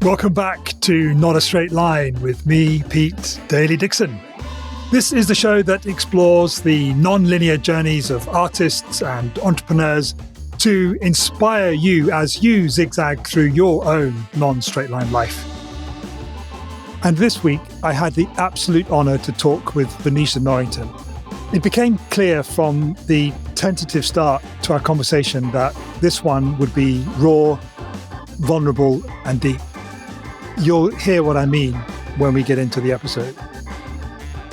Welcome back to Not a Straight Line with me, Pete Daly-Dickson. This is the show that explores the non-linear journeys of artists and entrepreneurs to inspire you as you zigzag through your own non-straight line life. And this week, I had the absolute honour to talk with Venetia Norrington. It became clear from the tentative start to our conversation that this one would be raw, vulnerable, and deep. You'll hear what I mean when we get into the episode.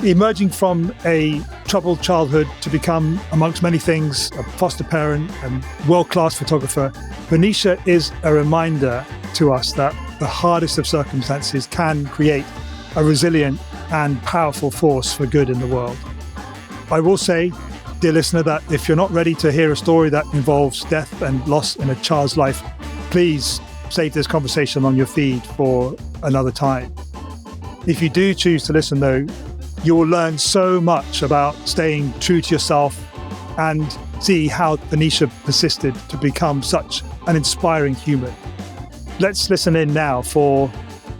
Emerging from a troubled childhood to become, amongst many things, a foster parent and world-class photographer, Venetia is a reminder to us that the hardest of circumstances can create a resilient and powerful force for good in the world. I will say, dear listener, that if you're not ready to hear a story that involves death and loss in a child's life, please save this conversation on your feed for another time. If you do choose to listen, though, you will learn so much about staying true to yourself and see how Venetia persisted to become such an inspiring human. Let's listen in now for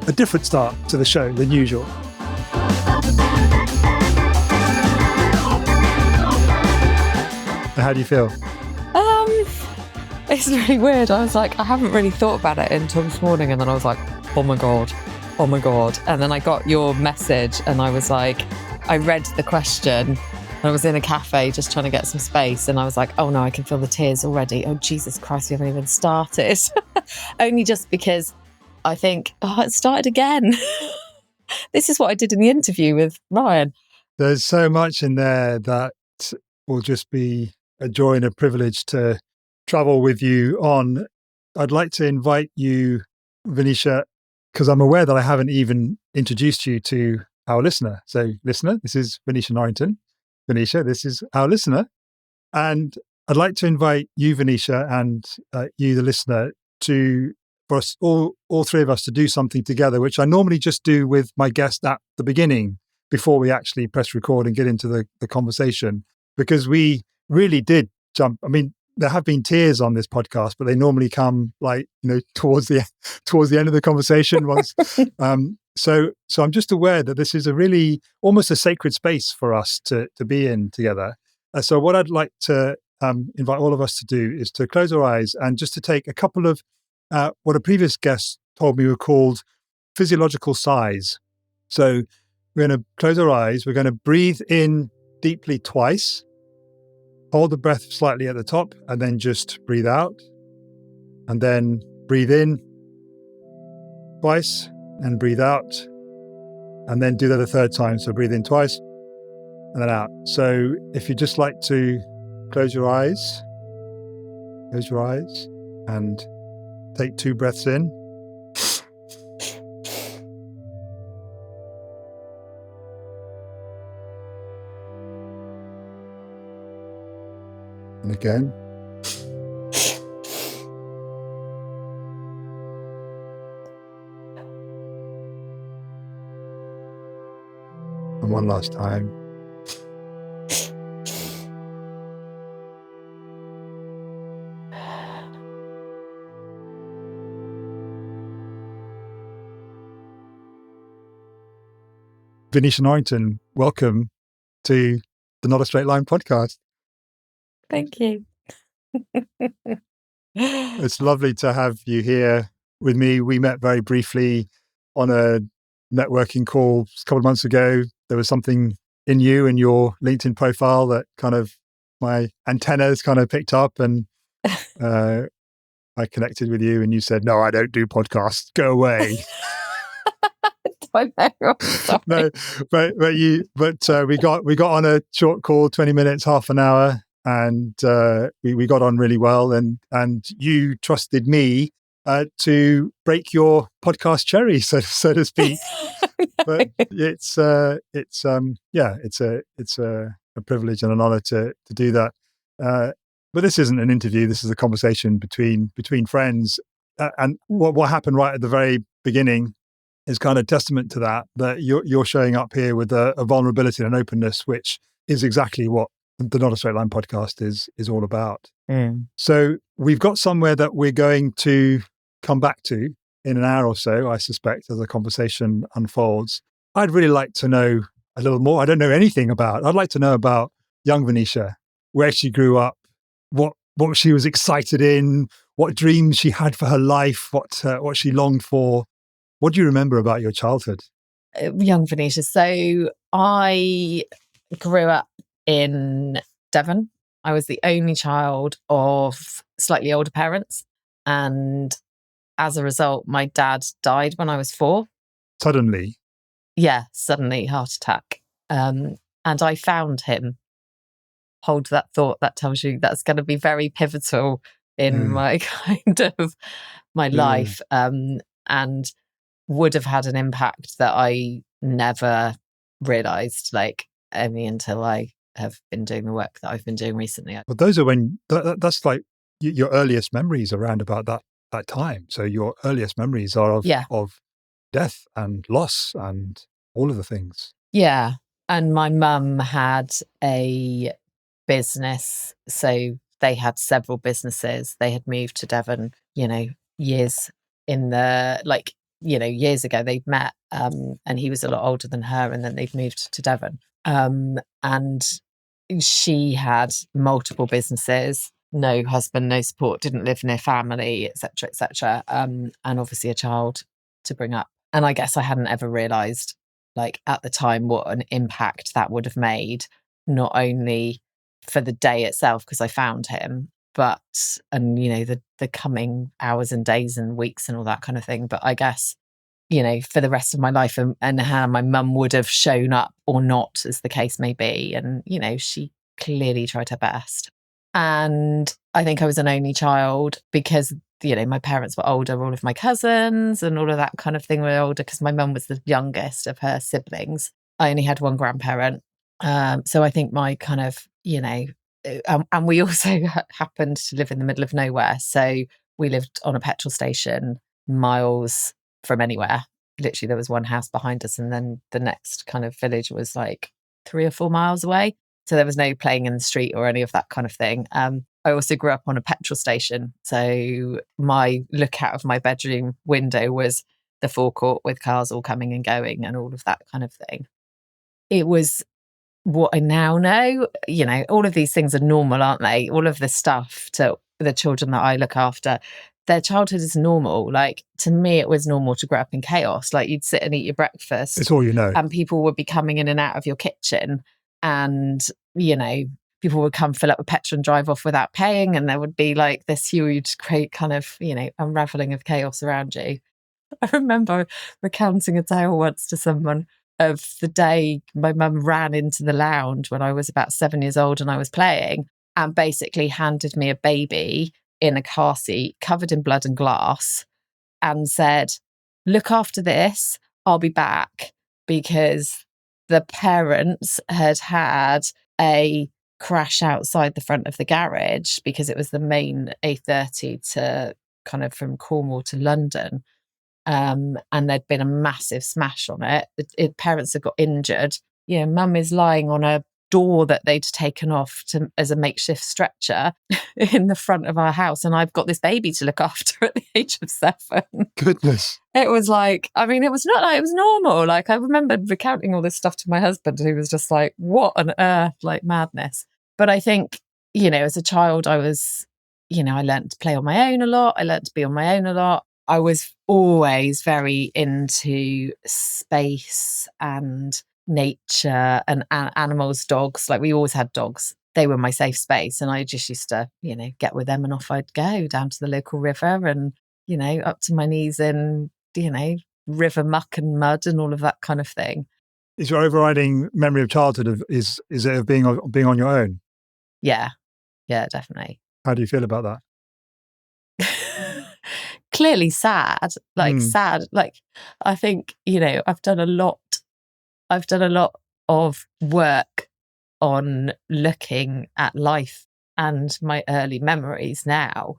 a different start to the show than usual. How do you feel? It's really weird. I was like, I haven't really thought about it until this morning, and then I was like, oh my God. And then I got your message and I was like, I read the question and I was in a cafe just trying to get some space, and I was like, oh no, I can feel the tears already. Oh, Jesus Christ, we haven't even started. Only just because I think, it started again. This is what I did in the interview with Ryan. There's so much in there that will just be a joy and a privilege to travel with you on. I'd like to invite you, Venetia, because I'm aware that I haven't even introduced you to our listener. So, listener, this is Venetia Norrington. Venetia, this is our listener. And I'd like to invite you, Venetia, and you, the listener, for us all three of us to do something together, which I normally just do with my guest at the beginning before we actually press record and get into the conversation, because we really did jump. I mean, there have been tears on this podcast, but they normally come towards the end of the conversation. Once, so I'm just aware that this is a really almost a sacred space for us to be in together. So what I'd like to invite all of us to do is to close our eyes and just to take a couple of what a previous guest told me were called physiological sighs. So we're going to close our eyes. We're going to breathe in deeply twice. Hold the breath slightly at the top and then just breathe out. And then breathe in twice and breathe out. And then do that a third time. So breathe in twice and then out. So if you'd just like to close your eyes and take 2 breaths in. And again. And one last time. Venetia Norrington, welcome to the Not a Straight Line podcast. Thank you. It's lovely to have you here with me. We met very briefly on a networking call a couple of months ago. There was something in you and your LinkedIn profile that kind of my antennas kind of picked up, and I connected with you and you said, no, I don't do podcasts. Go away. I know. Sorry. No, but we got on a short call, 20 minutes, half an hour. And we got on really well, and you trusted me to break your podcast cherry, so to speak. But it's a privilege and an honor to do that. But this isn't an interview. This is a conversation between friends. And what happened right at the very beginning is kind of testament to that you're showing up here with a vulnerability and an openness, which is exactly what the Not a Straight Line podcast is all about. So we've got somewhere that we're going to come back to in an hour or so, I suspect, as the conversation unfolds. I'd really like to know a little more. I don't know anything about. I'd like to know about young Venetia, where she grew up, what she was excited in, what dreams she had for her life, what she longed for. What do you remember about your childhood? Young Venetia. So I grew up in Devon. I was the only child of slightly older parents. And as a result, my dad died when I was 4. Suddenly? Yeah, suddenly, heart attack. And I found him. Hold that thought. That tells you that's going to be very pivotal in my kind of my life, and would have had an impact that I never realised, like, only until I have been doing the work that I've been doing recently. Well, those are when, that's like your earliest memories around about that time. So your earliest memories are of death and loss and all of the things. Yeah. And my mum had a business. So they had several businesses. They had moved to Devon, years years ago they'd met, and he was a lot older than her, and then they've moved to Devon. And she had multiple businesses, no husband, no support, didn't live near family, etc., etc. And obviously a child to bring up. And I guess I hadn't ever realised, like, at the time, what an impact that would have made, not only for the day itself, because I found him, but, and, the coming hours and days and weeks and all that kind of thing. But I guess, for the rest of my life, and how my mum would have shown up or not, as the case may be. And, she clearly tried her best. And I think I was an only child because, my parents were older, all of my cousins and all of that kind of thing were older, because my mum was the youngest of her siblings. I only had one grandparent. So I think my kind of, and we also happened to live in the middle of nowhere. So we lived on a petrol station miles from anywhere. Literally, there was one house behind us, and then the next kind of village was like 3 or 4 miles away. So there was no playing in the street or any of that kind of thing. I also grew up on a petrol station. So my look out of my bedroom window was the forecourt with cars all coming and going and all of that kind of thing. It was what I now know. All of these things are normal, aren't they? All of the stuff to the children that I look after, their childhood is normal. Like, to me, it was normal to grow up in chaos. Like, you'd sit and eat your breakfast. It's all you know. And people would be coming in and out of your kitchen. And, people would come fill up with petrol and drive off without paying. And there would be like this huge, great kind of, unraveling of chaos around you. I remember recounting a tale once to someone of the day my mum ran into the lounge when I was about 7 years old and I was playing, and basically handed me a baby in a car seat covered in blood and glass and said, "Look after this, I'll be back," because the parents had a crash outside the front of the garage, because it was the main A30 to kind of from Cornwall to London. And there'd been a massive smash on it. Parents had got injured. Mum is lying on a door that they'd taken off as a makeshift stretcher in the front of our house, and I've got this baby to look after at the age of 7. Goodness. It was like, it was not like, it was normal. Like, I remember recounting all this stuff to my husband, who was just like, what on earth, like madness. But I think, as a child, I was, I learned to play on my own a lot. I learned to be on my own a lot. I was always very into space and nature and animals, dogs. Like, we always had dogs. They were my safe space. And I just used to, get with them, and off I'd go down to the local river and, up to my knees in, river muck and mud and all of that kind of thing. Is your overriding memory of childhood is it of being on your own? Yeah, definitely. How do you feel about that? Clearly sad, sad. Like, I think, I've done a lot of work on looking at life and my early memories now,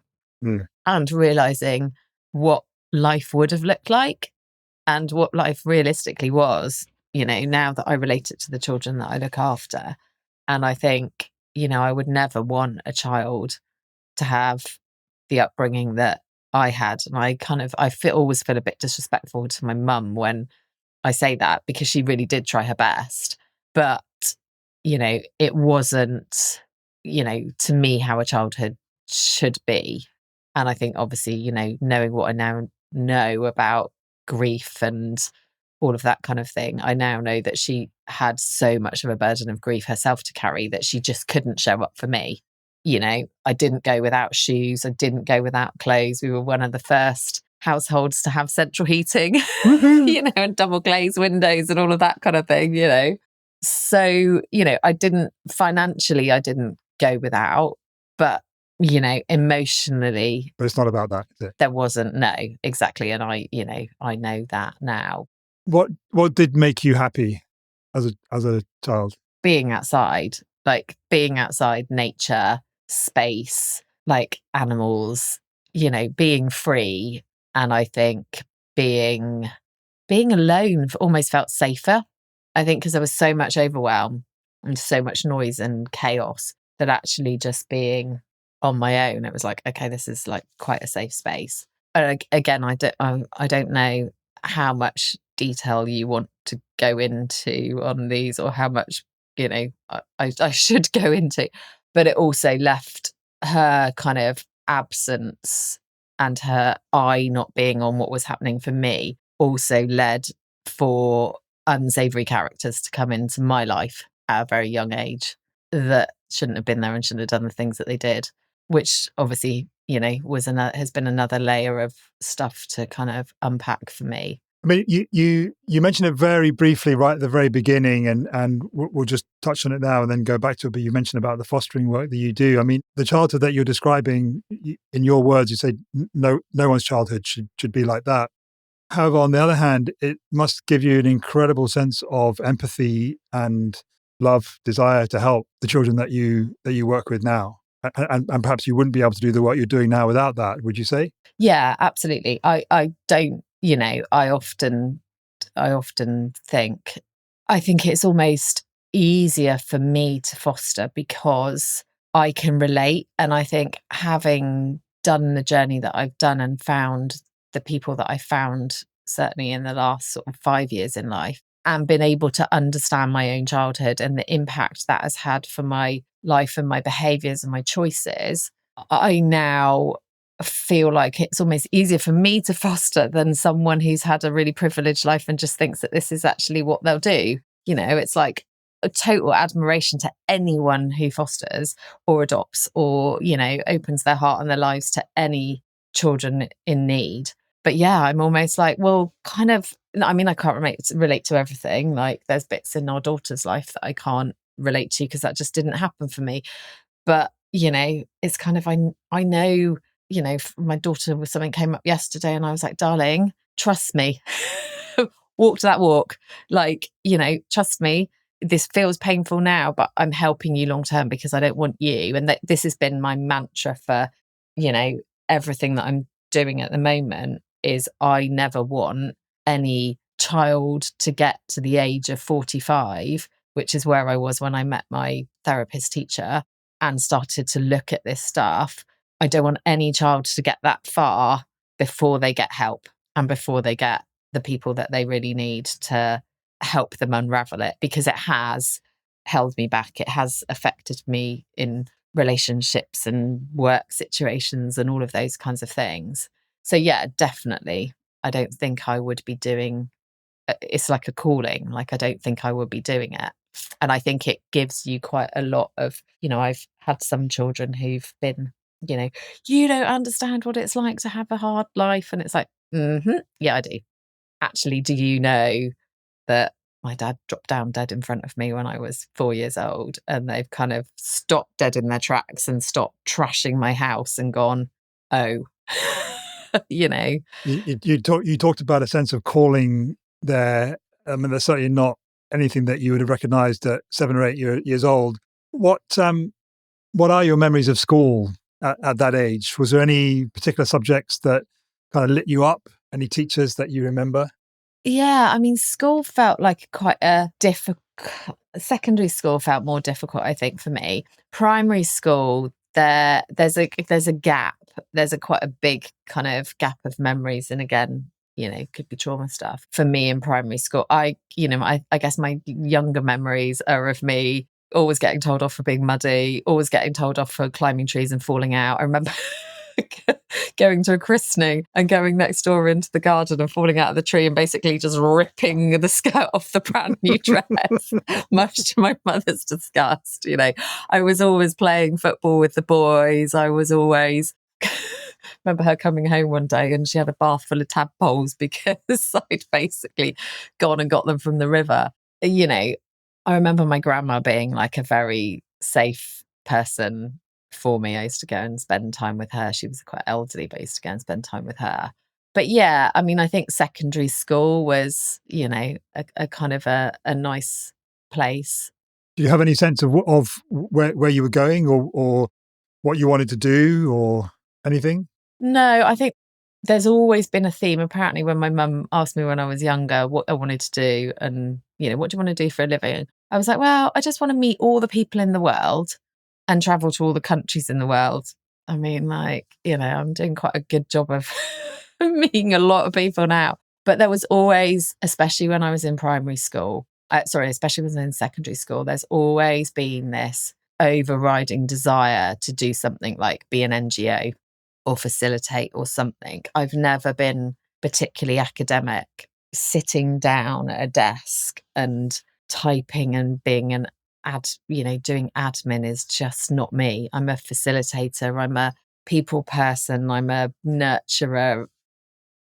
and realizing what life would have looked like and what life realistically was, now that I relate it to the children that I look after. And I think, I would never want a child to have the upbringing that I had. And always feel a bit disrespectful to my mum when I say that, because she really did try her best. But, it wasn't, to me, how a childhood should be. And I think obviously, knowing what I now know about grief and all of that kind of thing, I now know that she had so much of a burden of grief herself to carry that she just couldn't show up for me. I didn't go without shoes. I didn't go without clothes. We were one of the first households to have central heating, and double glazed windows and all of that kind of thing, So, I didn't go without, but, emotionally. But it's not about that, is it? There wasn't, no, exactly. And I know that now. What did make you happy as a child? Being outside, nature, space, animals, being free. And I think being alone almost felt safer. I think because there was so much overwhelm and so much noise and chaos, that actually just being on my own, it was like, okay, this is quite a safe space. And again, I don't know how much detail you want to go into on these, or how much I should go into, but it also left her kind of absence and her eye not being on what was happening for me also led for unsavory characters to come into my life at a very young age that shouldn't have been there and shouldn't have done the things that they did, which obviously, has been another layer of stuff to kind of unpack for me. I mean, you mentioned it very briefly right at the very beginning, and we'll just touch on it now and then go back to it. But you mentioned about the fostering work that you do. I mean, the childhood that you're describing, in your words, you say no one's childhood should be like that. However, on the other hand, it must give you an incredible sense of empathy and love, desire to help the children that you work with now. And perhaps you wouldn't be able to do the work you're doing now without that, would you say? Yeah, absolutely. I don't, I often think, it's almost easier for me to foster because I can relate. And I think having done the journey that I've done and found the people that I found, certainly in the last sort of 5 years in life, and been able to understand my own childhood and the impact that has had for my life and my behaviours and my choices, I now feel like it's almost easier for me to foster than someone who's had a really privileged life and just thinks that this is actually what they'll do. It's like a total admiration to anyone who fosters or adopts or, opens their heart and their lives to any children in need. But yeah, I'm almost like, well, kind of, I mean, I can't relate to everything. Like there's bits in our daughter's life that I can't relate to because that just didn't happen for me. But, it's kind of, I know, my daughter, something came up yesterday and I was like, darling, trust me, walk to that walk. Trust me, this feels painful now, but I'm helping you long term because I don't want you. And this has been my mantra for, everything that I'm doing at the moment is I never want any child to get to the age of 45, which is where I was when I met my therapist teacher and started to look at this stuff. I don't want any child to get that far before they get help and before they get the people that they really need to help them unravel it, because it has held me back. It has affected me in relationships and work situations and all of those kinds of things. So yeah, definitely. I don't think I would be doing, it's like a calling. Like, I don't think I would be doing it. And I think it gives you quite a lot of, I've had some children who've been, you don't understand what it's like to have a hard life. And it's like, yeah, I do. Actually, do you know that my dad dropped down dead in front of me when I was 4 years old, and they've kind of stopped dead in their tracks and stopped trashing my house and gone, oh, You talked about a sense of calling there. I mean, there's certainly not anything that you would have recognised at 7 or 8 years old. What are your memories of school at that age? Was there any particular subjects that kind of lit you up? Any teachers that you remember? Yeah, I mean, school felt like quite a difficult. Secondary school felt more difficult, I think, for me. Primary school, there's a gap there's quite a big kind of gap of memories. And again, could be trauma stuff for me in primary school. I guess my younger memories are of me always getting told off for being muddy, always getting told off for climbing trees and falling out. I remember going to a christening and going next door into the garden and falling out of the tree and basically just ripping the skirt off the brand new dress, much to my mother's disgust. I was always playing football with the boys. I was always remember her coming home one day and she had a bath full of tadpoles because I'd basically gone and got them from the river. I remember my grandma being like a very safe person for me. I used to go and spend time with her. She was quite elderly, but I used to go and spend time with her. But yeah, I mean, I think secondary school was, a kind of a nice place. Do you have any sense of where you were going or what you wanted to do or anything? No, I think there's always been a theme. Apparently, when my mum asked me when I was younger what I wanted to do and, what do you want to do for a living? I was like, well, I just want to meet all the people in the world and travel to all the countries in the world. I mean, I'm doing quite a good job of meeting a lot of people now. But there was always, especially when I was in primary school, especially when I was in secondary school, there's always been this overriding desire to do something like be an NGO or facilitate or something. I've never been particularly academic. Sitting down at a desk and typing and being doing admin is just not me. I'm a facilitator. I'm a people person. I'm a nurturer.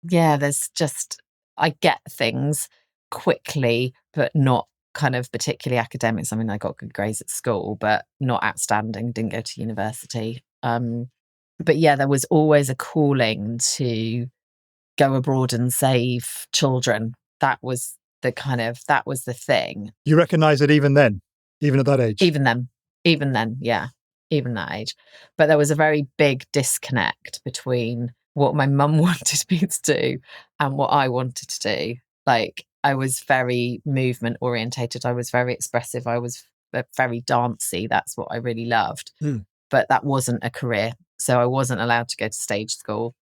Yeah, I get things quickly, but not kind of particularly academics. I mean, I got good grades at school, but not outstanding. Didn't go to university. But yeah, there was always a calling to go abroad and save children. That was the thing. You recognise it even then, even at that age? Even then, yeah, even that age. But there was a very big disconnect between what my mum wanted me to do and what I wanted to do. Like, I was very movement orientated. I was very expressive. I was very dancey. That's what I really loved. But that wasn't a career. So I wasn't allowed to go to stage school.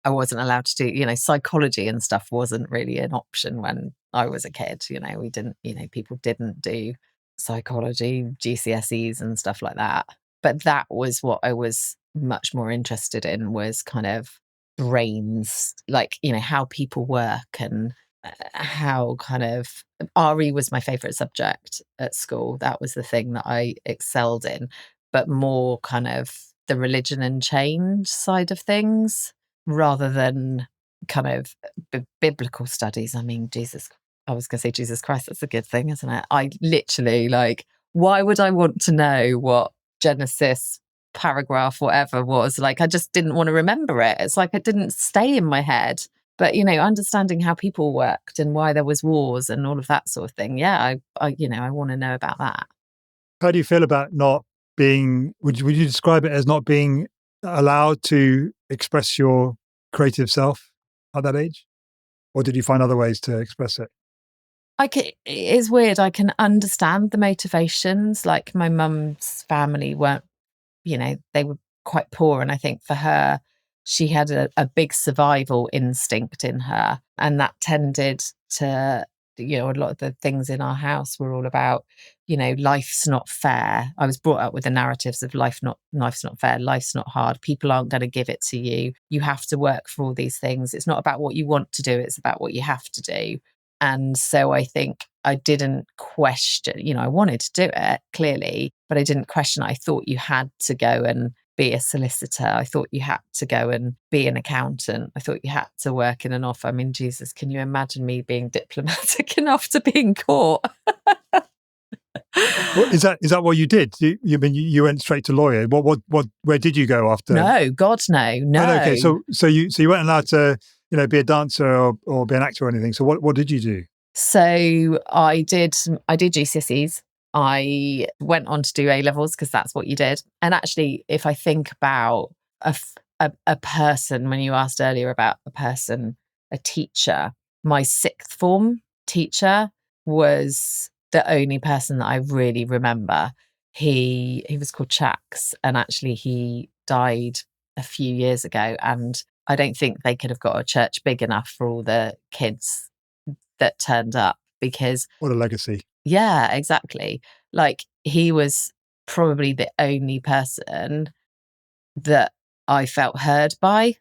I wasn't allowed to do, psychology and stuff wasn't really an option when I was a kid. We didn't, people didn't do psychology, GCSEs and stuff like that. But that was what I was much more interested in, was kind of brains, like, how people work and how kind of RE was my favourite subject at school. That was the thing that I excelled in, but more kind of the religion and change side of things rather than kind of biblical studies. I mean, I was going to say Jesus Christ, that's a good thing, isn't it? I literally, why would I want to know what Genesis paragraph whatever was? Like, I just didn't want to remember it. It's like it didn't stay in my head. But, understanding how people worked and why there was wars and all of that sort of thing. Yeah, I want to know about that. How do you feel about not being, would you describe it as not being allowed to express your creative self at that age? Or did you find other ways to express it? It's weird. I can understand the motivations. Like, my mum's family weren't, they were quite poor. And I think for her, she had a big survival instinct in her. And that tended to, a lot of the things in our house were all about, life's not fair. I was brought up with the narratives of life's not fair, life's not hard, people aren't going to give it to you. You have to work for all these things. It's not about what you want to do, it's about what you have to do. And so I think I didn't question, I wanted to do it clearly, but I didn't question it. I thought you had to go and be a solicitor. I thought you had to go and be an accountant. I thought you had to work in an office. I mean, Jesus, can you imagine me being diplomatic enough to be in court? Well, is that what you did? You went straight to lawyer. Where did you go after? No, God, no. Oh, okay, so you weren't allowed to be a dancer or be an actor or anything. So what did you do? So I did GCSEs. I went on to do A-levels because that's what you did. And actually, if I think about a person, when you asked earlier about a teacher, my sixth form teacher was the only person that I really remember. He was called Chax, and actually he died a few years ago, and I don't think they could have got a church big enough for all the kids that turned up, because What a legacy. yeah, exactly. Like, he was probably the only person that I felt heard by.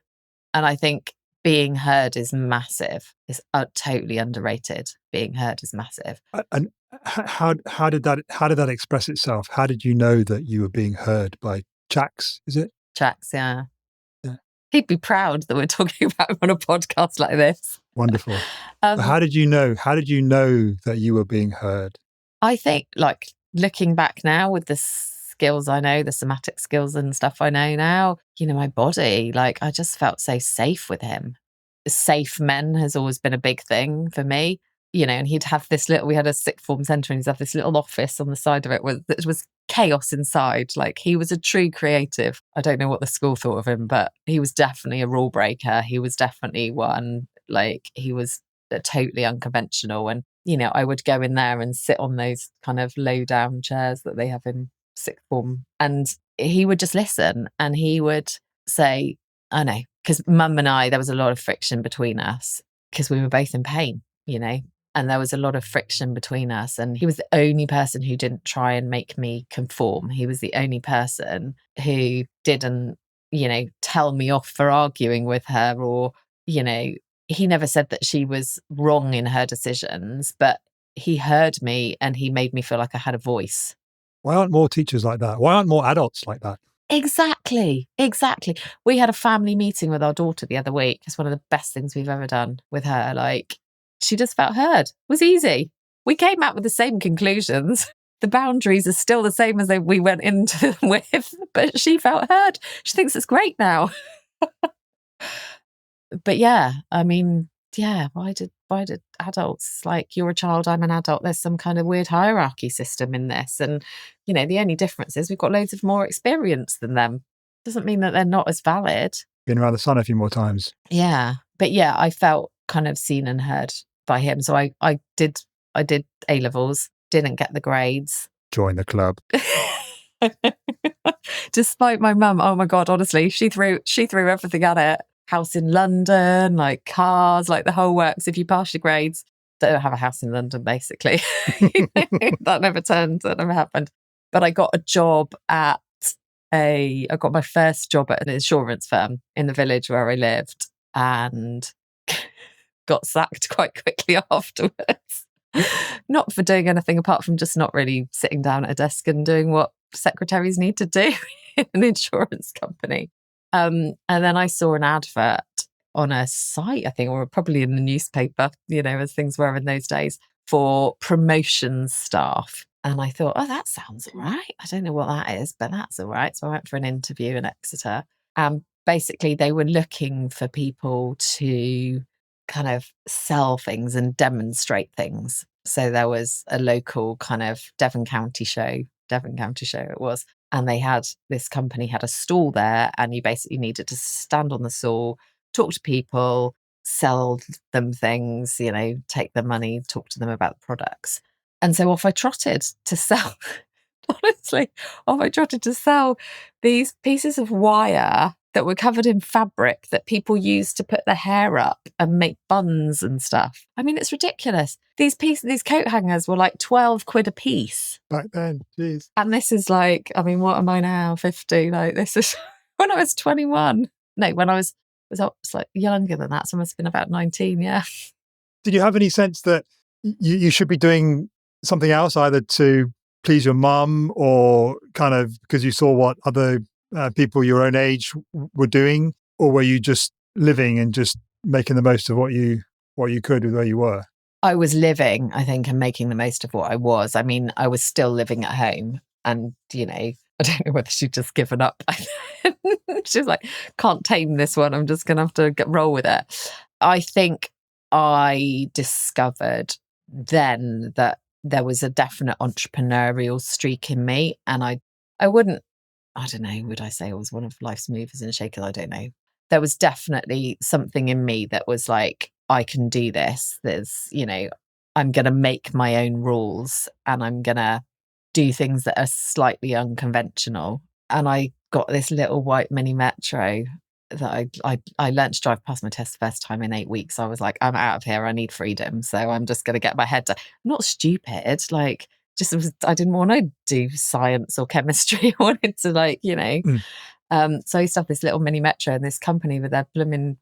And I think being heard is massive. It's totally underrated. Being heard is massive. And how did that express itself? How did you know that you were being heard by Jax? Is it? Jax, yeah. Yeah. He'd be proud that we're talking about him on a podcast like this. Wonderful. But how did you know? How did you know that you were being heard? I think, like, looking back now with the skills I know, the somatic skills and stuff I know now, you know, my body, like, I just felt so safe with him. Safe men has always been a big thing for me, you know, and he'd have this little, we had a sixth form centre, and he'd have this little office on the side of it that was chaos inside. Like, he was a true creative. I don't know what the school thought of him, but he was definitely a rule breaker. He was definitely one, like, he was totally unconventional. And, you know, I would go in there and sit on those kind of low down chairs that they have in sixth form, and he would just listen, and he would say, I know, because mum and I, there was a lot of friction between us because we were both in pain, you know, and there was a lot of friction between us. And he was the only person who didn't try and make me conform. He was the only person who didn't, you know, tell me off for arguing with her, or, you know, he never said that she was wrong in her decisions, but he heard me and he made me feel like I had a voice. Why aren't more teachers like that? Why aren't more adults like that? Exactly. We had a family meeting with our daughter the other week. It's one of the best things we've ever done with her. Like, she just felt heard. It was easy. We came out with the same conclusions. The boundaries are still the same as we went into them with, but she felt heard. She thinks it's great now. But yeah, I mean, yeah, why did adults, like, you're a child, I'm an adult, there's some kind of weird hierarchy system in this. And, you know, the only difference is we've got loads of more experience than them. Doesn't mean that they're not as valid. Been around the sun a few more times. Yeah. But yeah, I felt kind of seen and heard by him. So I did A-levels, didn't get the grades. Join the club. Despite my mum, oh my God, honestly, she threw everything at it. House in London, like cars, like the whole works. If you pass your grades, don't have a house in London, basically. That never happened. But I got I got my first job at an insurance firm in the village where I lived, and got sacked quite quickly afterwards. Not for doing anything apart from just not really sitting down at a desk and doing what secretaries need to do in an insurance company. And then I saw an advert on a site, I think, or probably in the newspaper, you know, as things were in those days, for promotions staff. And I thought, oh, that sounds all right. I don't know what that is, but that's all right. So I went for an interview in Exeter. Basically, they were looking for people to kind of sell things and demonstrate things. So there was a local kind of Devon County show it was. And this company had a stall there, and you basically needed to stand on the stall, talk to people, sell them things, you know, take their money, talk to them about the products. And so off I trotted to sell, honestly, these pieces of wire that were covered in fabric that people used to put their hair up and make buns and stuff. I mean, it's ridiculous. These coat hangers were like 12 quid a piece. Back then, jeez. And this is like, I mean, what am I now? 50? Like, this is when I was 21. No, when I was like younger than that. So I must have been about 19, yeah. Did you have any sense that you should be doing something else, either to please your mum or kind of because you saw what other people your own age were doing, or were you just living and just making the most of what you could with where you were? I was living, I think, and making the most of what I was. I mean, I was still living at home, and, you know, I don't know whether she'd just given up. She's like, can't tame this one. I'm just going to have to roll with it. I think I discovered then that there was a definite entrepreneurial streak in me, and I don't know, would I say I was one of life's movers and shakers? I don't know. There was definitely something in me that was like, I can do this. There's, you know, I'm going to make my own rules, and I'm going to do things that are slightly unconventional. And I got this little white mini metro that I learned to drive past my test the first time in 8 weeks. I was like, I'm out of here. I need freedom. So I'm just going to get my head down. Not stupid, like I didn't want to do science or chemistry. I wanted to so I used to have this little mini metro, and this company with their blooming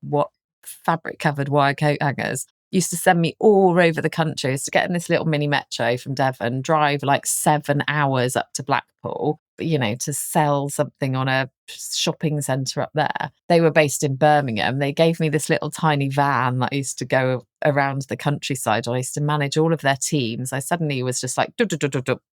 fabric covered wire coat hangers used to send me all over the country. I used to get in this little mini metro from Devon, drive like 7 hours up to Blackpool, to sell something on a shopping centre up there. They were based in Birmingham. They gave me this little tiny van that I used to go around the countryside. I used to manage all of their teams. I suddenly was just like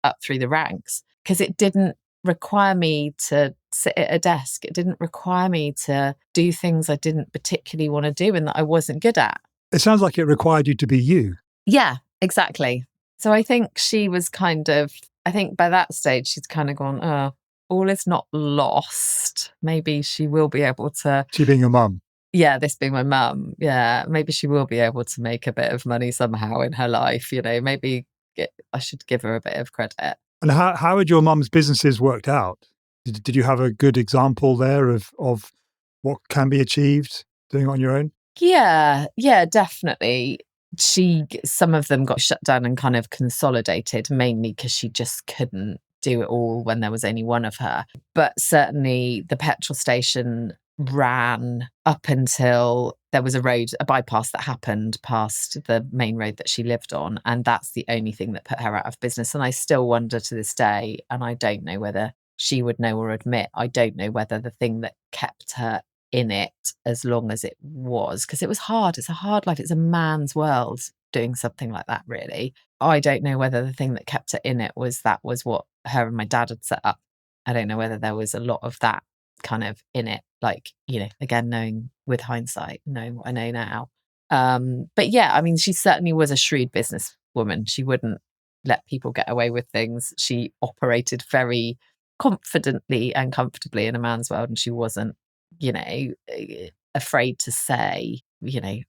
up through the ranks, because it didn't require me to sit at a desk. It didn't require me to do things I didn't particularly want to do and that I wasn't good at. It sounds like it required you to be you. Yeah, exactly. So I think she was I think by that stage, she's kind of gone, oh, all is not lost. Maybe she will be able to... She being your mum? Yeah, this being my mum. Yeah, maybe she will be able to make a bit of money somehow in her life. Maybe I should give her a bit of credit. And how had your mum's businesses worked out? Did you have a good example there of what can be achieved doing it on your own? Yeah, definitely. Some of them got shut down and kind of consolidated, mainly because she just couldn't do it all when there was only one of her. But certainly the petrol station ran up until there was a bypass that happened past the main road that she lived on. And that's the only thing that put her out of business. And I still wonder to this day, and I don't know whether she would know or admit, I don't know whether the thing that kept her in it as long as it was, because it was hard. It's a hard life. It's a man's world doing something like that, really. I don't know whether the thing that kept her in it was what her and my dad had set up. I don't know whether there was a lot of that kind of in it, like, again, knowing with hindsight, knowing what I know now. But yeah, I mean, she certainly was a shrewd businesswoman. She wouldn't let people get away with things. She operated very confidently and comfortably in a man's world, and she wasn't afraid to say,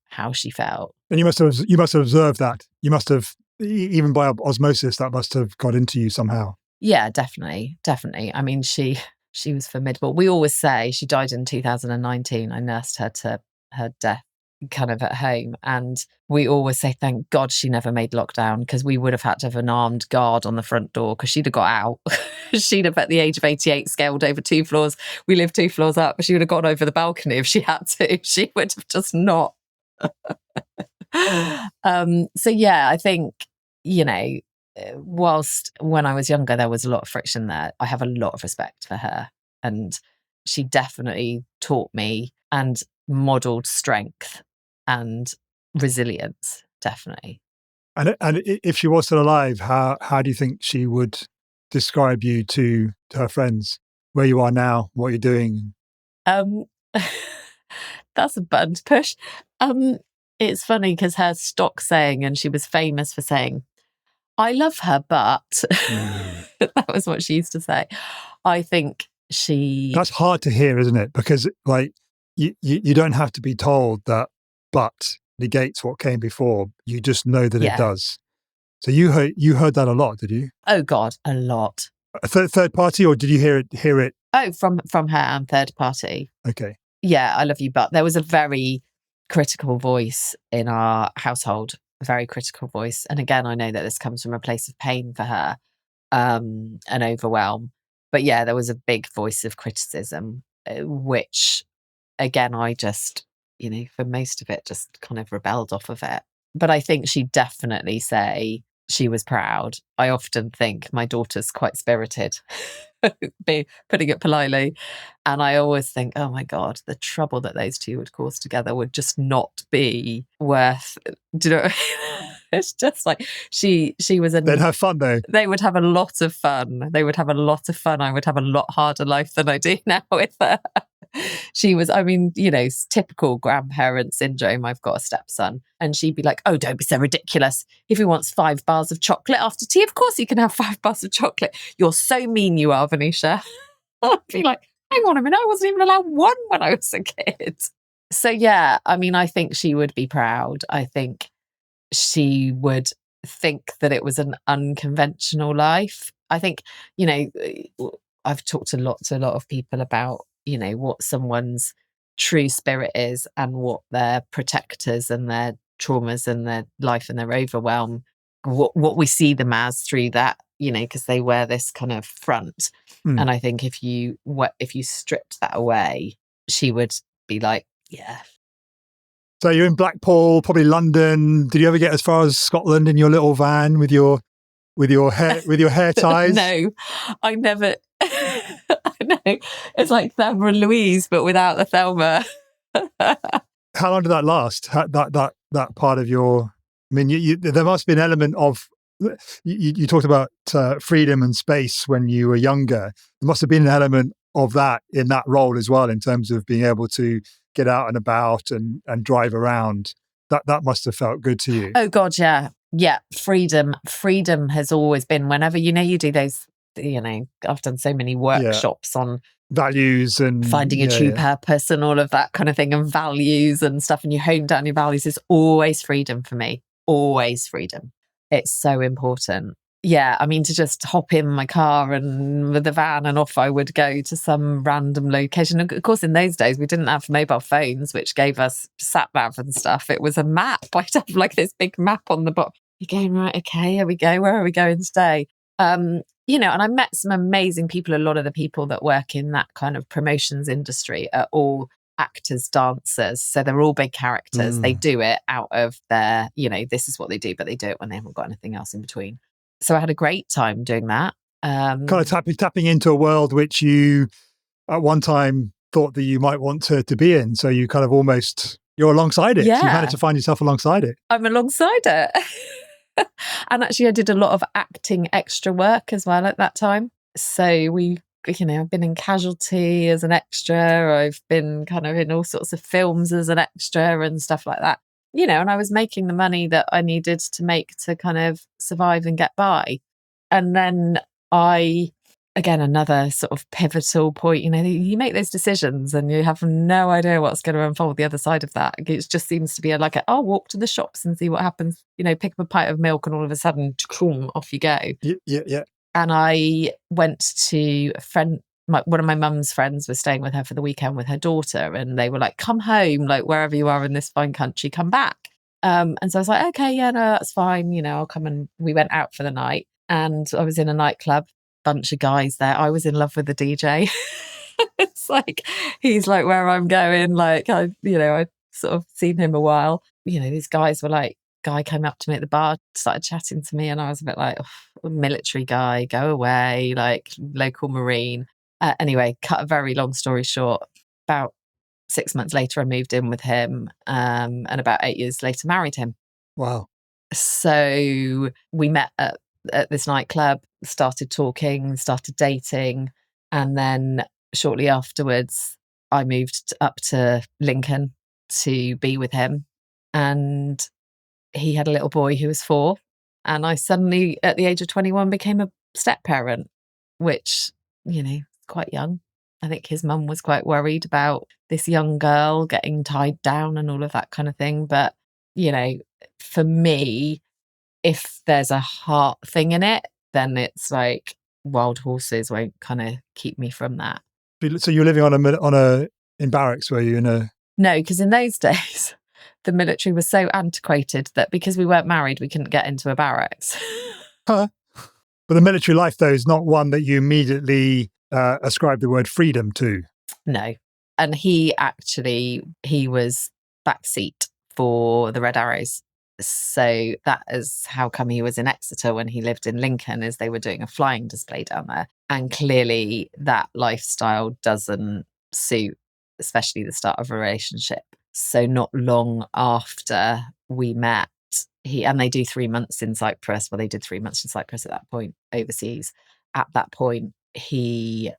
how she felt. And you must have observed that. You must have, even by osmosis, that must have got into you somehow. Yeah, definitely. I mean, she was formidable. We always say she died in 2019. I nursed her to her death kind of at home. And we always say, thank God she never made lockdown, because we would have had to have an armed guard on the front door, because she'd have got out. She'd have, at the age of 88, scaled over 2 floors. We live 2 floors up, but she would have gone over the balcony if she had to. She would have just not. So yeah, I think, whilst when I was younger, there was a lot of friction there, I have a lot of respect for her. And she definitely taught me and modelled strength and resilience, definitely. And if she was still alive, how do you think she would describe you to her friends? Where you are now, what you're doing? That's a button to push. It's funny because her stock saying, and she was famous for saying, I love her, but that was what she used to say. I think that's hard to hear, isn't it? Because like you don't have to be told that but negates what came before. You just know that it does. So you heard that a lot, did you? Oh God, a lot. A third party, or did you hear it? Oh, from her and third party. Okay. Yeah, I love you, but there was a very critical voice in our household, a very critical voice. And again, I know that this comes from a place of pain for her, and overwhelm. But yeah, there was a big voice of criticism, which again, I just, for most of it, just kind of rebelled off of it. But I think she'd definitely say she was proud. I often think my daughter's quite spirited, putting it politely. And I always think, oh my God, the trouble that those two would cause together would just not be worth, do you know what I mean? It's just like, she was they'd have fun though. They would have a lot of fun. I would have a lot harder life than I do now with her. She was, I mean, typical grandparent syndrome. I've got a stepson, and she'd be like, oh, don't be so ridiculous. If he wants 5 bars of chocolate after tea, of course he can have 5 bars of chocolate. You're so mean, you are, Venetia. I'd be like, hang on a minute, I wasn't even allowed 1 when I was a kid. So yeah, I mean, I think she would be proud. I think she would think that it was an unconventional life. I think, I've talked to a lot of people about, what someone's true spirit is and what their protectors and their traumas and their life and their overwhelm, what we see them as through that, because they wear this kind of front. Mm. And I think if you stripped that away, she would be like, yeah. So you're in Blackpool, probably London. Did you ever get as far as Scotland in your little van with your hair ties? No, I never. I know. It's like Thelma and Louise, but without the Thelma. How long did that last? That part of your, I mean, there must be an element of, you talked about freedom and space when you were younger. There must have been an element of that in that role as well, in terms of being able to get out and about and drive around. That must have felt good to you. Oh God, yeah. Yeah, freedom has always been, whenever, you do those, I've done so many workshops on values and finding a true purpose and all of that kind of thing, and values and stuff, and you hone down your values. It's always freedom for me, always freedom. It's so important. Yeah, I mean, to just hop in my car and with the van and off I would go to some random location. And of course, in those days, we didn't have mobile phones, which gave us sat nav and stuff. It was a map. I'd have like this big map on the bottom. You're going, right, okay, here we go. Where are we going today? And I met some amazing people. A lot of the people that work in that kind of promotions industry are all actors, dancers. So they're all big characters. They do it out of their, this is what they do, but they do it when they haven't got anything else in between. So I had a great time doing that. Kind of tapping into a world which you at one time thought that you might want to be in. So you kind of you're alongside it. Yeah. So you managed to find yourself alongside it. I'm alongside it. And actually I did a lot of acting extra work as well at that time. So I've been in Casualty as an extra. I've been kind of in all sorts of films as an extra and stuff like that. And I was making the money that I needed to make to kind of survive and get by. And then again, another sort of pivotal point, you make those decisions and you have no idea what's going to unfold the other side of that. It just seems to be I'll walk to the shops and see what happens, pick up a pint of milk and all of a sudden, off you go. Yeah. And I went to a friend, one of my mum's friends was staying with her for the weekend with her daughter, and they were like, come home, like wherever you are in this fine country, come back. And so I was like, okay, yeah, no, that's fine. I'll come. And we went out for the night and I was in a nightclub, bunch of guys there. I was in love with the DJ. It's like, he's like where I'm going. Like, I'd sort of seen him a while. These guys were like, guy came up to me at the bar, started chatting to me, and I was a bit like, oh, military guy, go away, like local Marine. Anyway, cut a very long story short, about 6 months later, I moved in with him, and about 8 years later, married him. Wow. So we met at this nightclub, started talking, started dating, and then shortly afterwards, I moved up to Lincoln to be with him, and he had a little boy who was 4, and I suddenly, at the age of 21, became a step parent, which, quite young. I think his mum was quite worried about this young girl getting tied down and all of that kind of thing. But, for me, if there's a heart thing in it, then it's like wild horses won't kind of keep me from that. So you're living in barracks, were you? No, because in those days, the military was so antiquated that because we weren't married, we couldn't get into a barracks. Huh. But the military life, though, is not one that you immediately ascribe the word freedom to. No. And he was backseat for the Red Arrows. So that is how come he was in Exeter when he lived in Lincoln, is they were doing a flying display down there. And clearly that lifestyle doesn't suit, especially the start of a relationship. So not long after we met, they do 3 months in Cyprus. Well, they did 3 months in Cyprus at that point, overseas. At that point, he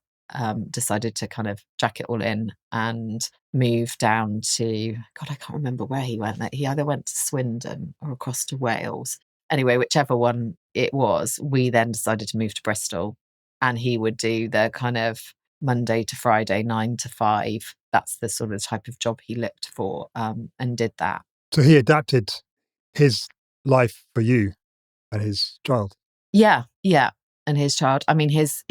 decided to kind of jack it all in and move down to, God, I can't remember where he went. He either went to Swindon or across to Wales. Anyway, whichever one it was, we then decided to move to Bristol, and he would do the kind of Monday to Friday, 9 to 5. That's the sort of type of job he looked for, and did that. So he adapted his life for you and his child. Yeah. and his child. I mean, his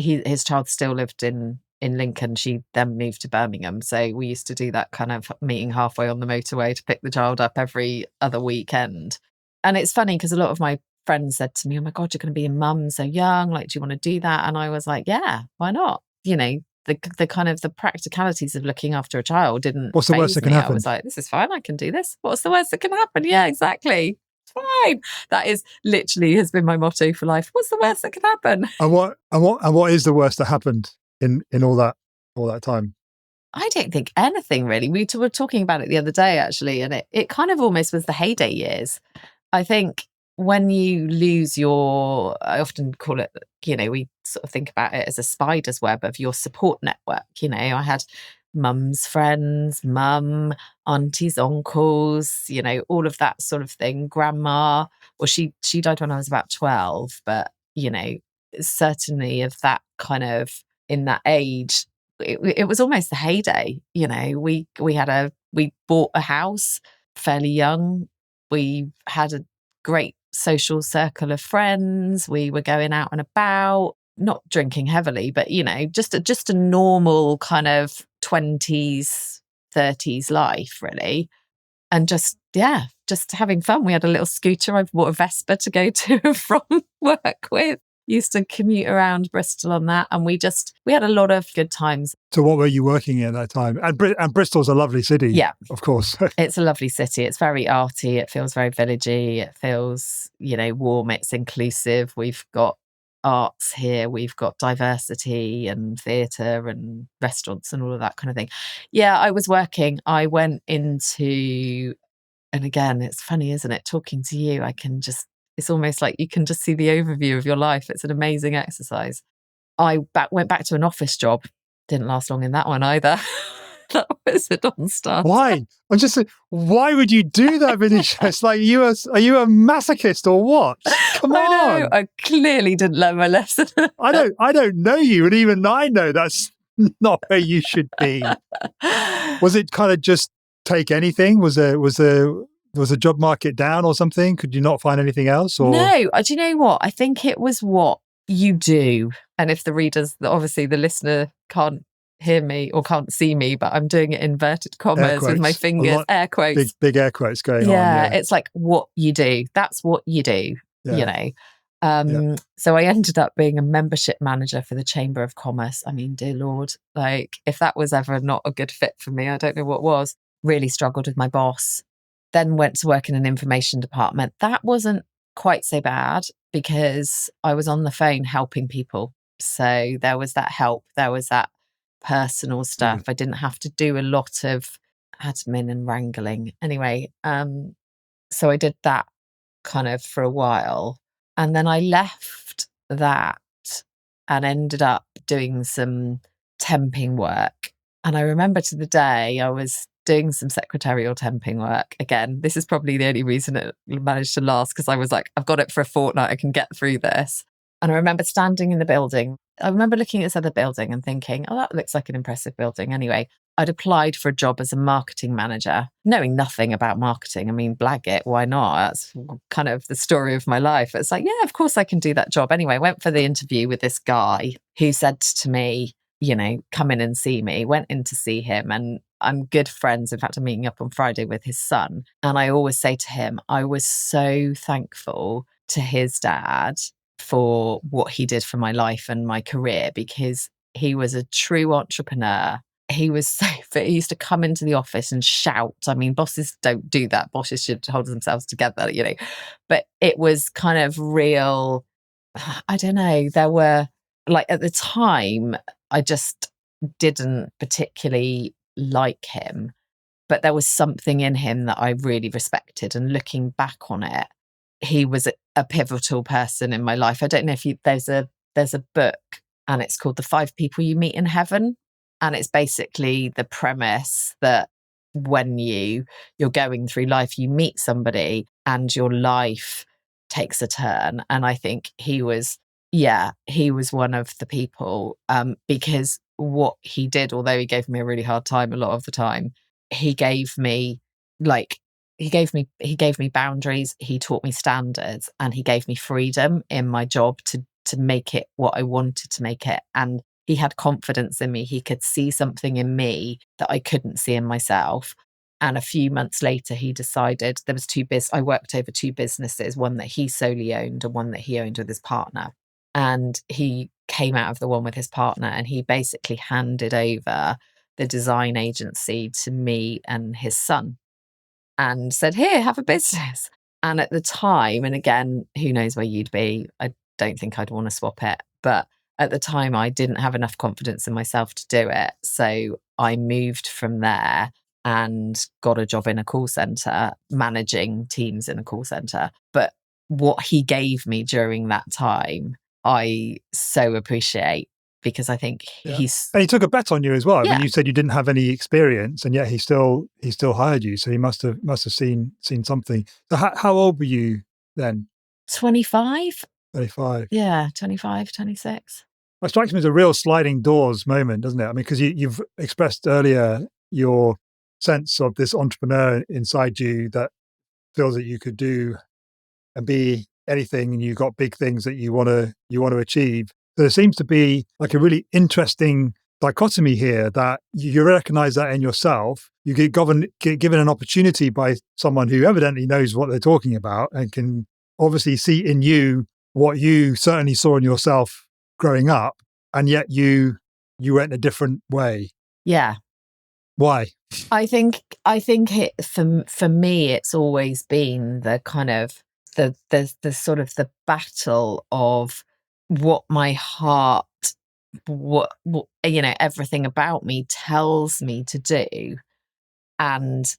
child still lived in Lincoln. She then moved to Birmingham. So we used to do that kind of meeting halfway on the motorway to pick the child up every other weekend. And it's funny because a lot of my friends said to me, oh my God, you're going to be a mum so young. Like, do you want to do that? And I was like, yeah, why not? You know, the kind of the practicalities of looking after a child didn't What's the worst that can me. happen? I was like, this is fine. I can do this. What's the worst that can happen? Yeah, exactly. It's fine. That is literally has been my motto for life. What's the worst that can happen? And what is the worst that happened in all that time? I don't think anything really. We were talking about it the other day actually, and it kind of almost was the heyday years. I think when you lose I often call it, you know, we sort of think about it as a spider's web of your support network. You know, I had mum's friends, mum, aunties, uncles, you know, all of that sort of thing. Grandma, well, she died when I was about 12, but, you know, certainly of that kind of in that age, it was almost the heyday. You know, we bought a house fairly young. We had a great social circle of friends. We were going out and about, not drinking heavily, but, you know, just a normal kind of 20s, 30s life, really. And just having fun. We had a little scooter. I bought a Vespa to go to and from work with. Used to commute around Bristol on that. And we had a lot of good times. So what were you working in at that time? And Bristol's a lovely city. Yeah. Of course. It's a lovely city. It's very arty. It feels very villagey. It feels, you know, warm. It's inclusive. We've got arts here. We've got diversity and theatre and restaurants and all of that kind of thing. Yeah, I was working. I went into, and again, it's funny, isn't it? Talking to you, it's almost like you can just see the overview of your life. It's an amazing exercise. I went back to an office job. Didn't last long in that one either. That was a non-starter. Why? I'm just saying, why would you do that, Venetia? It's like, are you a masochist or what? Come on. I know. I clearly didn't learn my lesson. I don't know you, and even I know that's not where you should be. Was it kind of just take anything? Was the job market down or something? Could you not find anything else? Or? No. Do you know what? I think it was what you do. And if the readers, obviously the listener can't hear me or can't see me, but I'm doing it in inverted commas with my fingers, air quotes. Big air quotes going on. Yeah, it's like what you do. That's what you do, you know. So I ended up being a membership manager for the Chamber of Commerce. I mean, dear Lord, like if that was ever not a good fit for me, I don't know what was. Really struggled with my boss. Then went to work in an information department. That wasn't quite so bad because I was on the phone helping people. So there was that help. There was that personal stuff. I didn't have to do a lot of admin and wrangling. Anyway, so I did that kind of for a while. And then I left that and ended up doing some temping work. And I remember to the day I was doing some secretarial temping work. Again, this is probably the only reason it managed to last, because I was like, I've got it for a fortnight, I can get through this. And I remember standing in the building. I remember looking at this other building and thinking, oh, that looks like an impressive building. Anyway, I'd applied for a job as a marketing manager, knowing nothing about marketing. I mean, blag it, why not? That's kind of the story of my life. It's like, yeah, of course I can do that job. Anyway, I went for the interview with this guy who said to me, you know, come in and see me. Went in to see him, and I'm good friends. In fact, I'm meeting up on Friday with his son. And I always say to him, I was so thankful to his dad for what he did for my life and my career, because he was a true entrepreneur. He was so fit. He used to come into the office and shout. I mean, bosses don't do that. Bosses should hold themselves together, you know. But it was kind of real. I don't know. There were, like, at the time, I just didn't particularly like him. But there was something in him that I really respected. And looking back on it, he was a pivotal person in my life. I don't know if there's a book, and it's called The 5 People You Meet in Heaven. And it's basically the premise that when you're going through life, you meet somebody and your life takes a turn. And I think he was one of the people, because what he did, although he gave me a really hard time a lot of the time, he gave me boundaries, he taught me standards, and he gave me freedom in my job to to make it what I wanted to make it. And he had confidence in me. He could see something in me that I couldn't see in myself. And a few months later, he decided there was I worked over two businesses, one that he solely owned and one that he owned with his partner. And he came out of the one with his partner and he basically handed over the design agency to me and his son and said, here, have a business. And at the time, and again, who knows where you'd be? I don't think I'd want to swap it. But at the time, I didn't have enough confidence in myself to do it. So I moved from there and got a job in a call center, managing teams in a call center. But what he gave me during that time, I so appreciate, because I think and he took a bet on you as well. I mean, you said you didn't have any experience, and yet he still hired you. So he must have seen something. So how old were you then? 25. 25. Yeah, 25, 26. It strikes me as a real sliding doors moment, doesn't it? I mean, because you've expressed earlier your sense of this entrepreneur inside you that feels that you could do and be anything, and you've got big things that you want to achieve. So there seems to be like a really interesting dichotomy here, that you recognize that in yourself. You get given an opportunity by someone who evidently knows what they're talking about and can obviously see in you what you certainly saw in yourself growing up, and yet you went a different way. Yeah. Why? I think it for me, it's always been the kind of the sort of the battle of what my heart, what everything about me tells me to do, and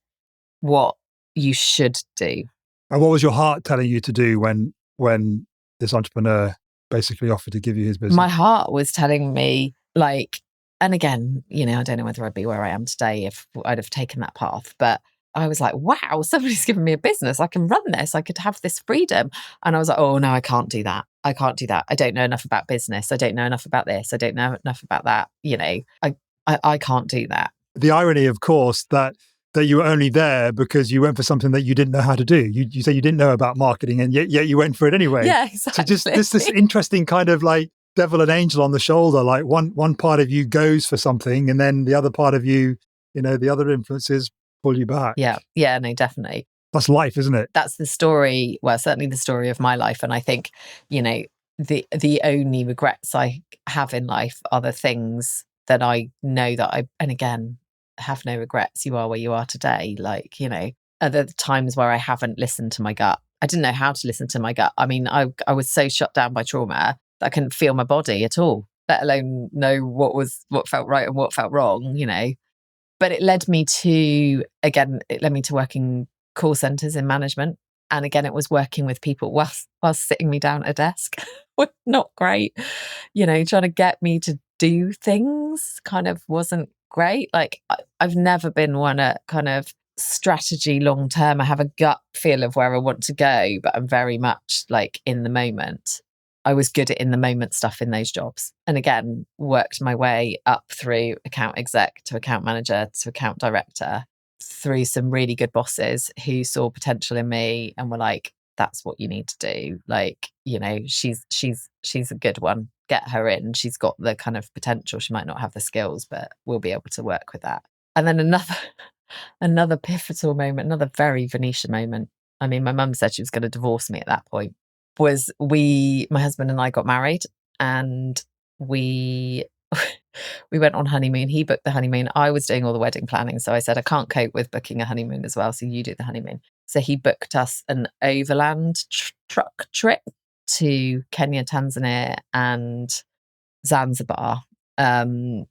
what you should do. And what was your heart telling you to do when this entrepreneur basically offered to give you his business? My heart was telling me, like, and again, I don't know whether I'd be where I am today if I'd have taken that path, but I was like, wow, somebody's given me a business. I can run this. I could have this freedom. And I was like, oh no, I can't do that. I can't do that. I don't know enough about business. I don't know enough about this. I don't know enough about that. I can't do that. The irony, of course, that you were only there because you went for something that you didn't know how to do. You say you didn't know about marketing, and yet you went for it anyway. Yeah, exactly. So just this interesting kind of like devil and angel on the shoulder. Like one part of you goes for something, and then the other part of you, the other influences pull you back. Yeah, no, definitely. That's life, isn't it? That's the story. Well, certainly the story of my life. And I think, the only regrets I have in life are the things that I know that and again, have no regrets. You are where you are today. Like, are the times where I haven't listened to my gut. I didn't know how to listen to my gut. I mean, I was so shut down by trauma that I couldn't feel my body at all, let alone know what felt right and what felt wrong, But it led me to working call centers in management. And again, it was working with people whilst sitting me down at a desk. Not great. Trying to get me to do things kind of wasn't great. Like, I've never been one at kind of strategy long term. I have a gut feel of where I want to go, but I'm very much like in the moment. I was good at in the moment stuff in those jobs. And again, worked my way up through account exec to account manager to account director, through some really good bosses who saw potential in me and were like, that's what you need to do. Like, she's a good one. Get her in. She's got the kind of potential. She might not have the skills, but we'll be able to work with that. And then another pivotal moment, another very Venetia moment. I mean, my mum said she was going to divorce me at that point. Was my husband and I got married, and we went on honeymoon. He booked the honeymoon. I was doing all the wedding planning. So I said, I can't cope with booking a honeymoon as well. So you do the honeymoon. So he booked us an overland truck trip to Kenya, Tanzania and Zanzibar. And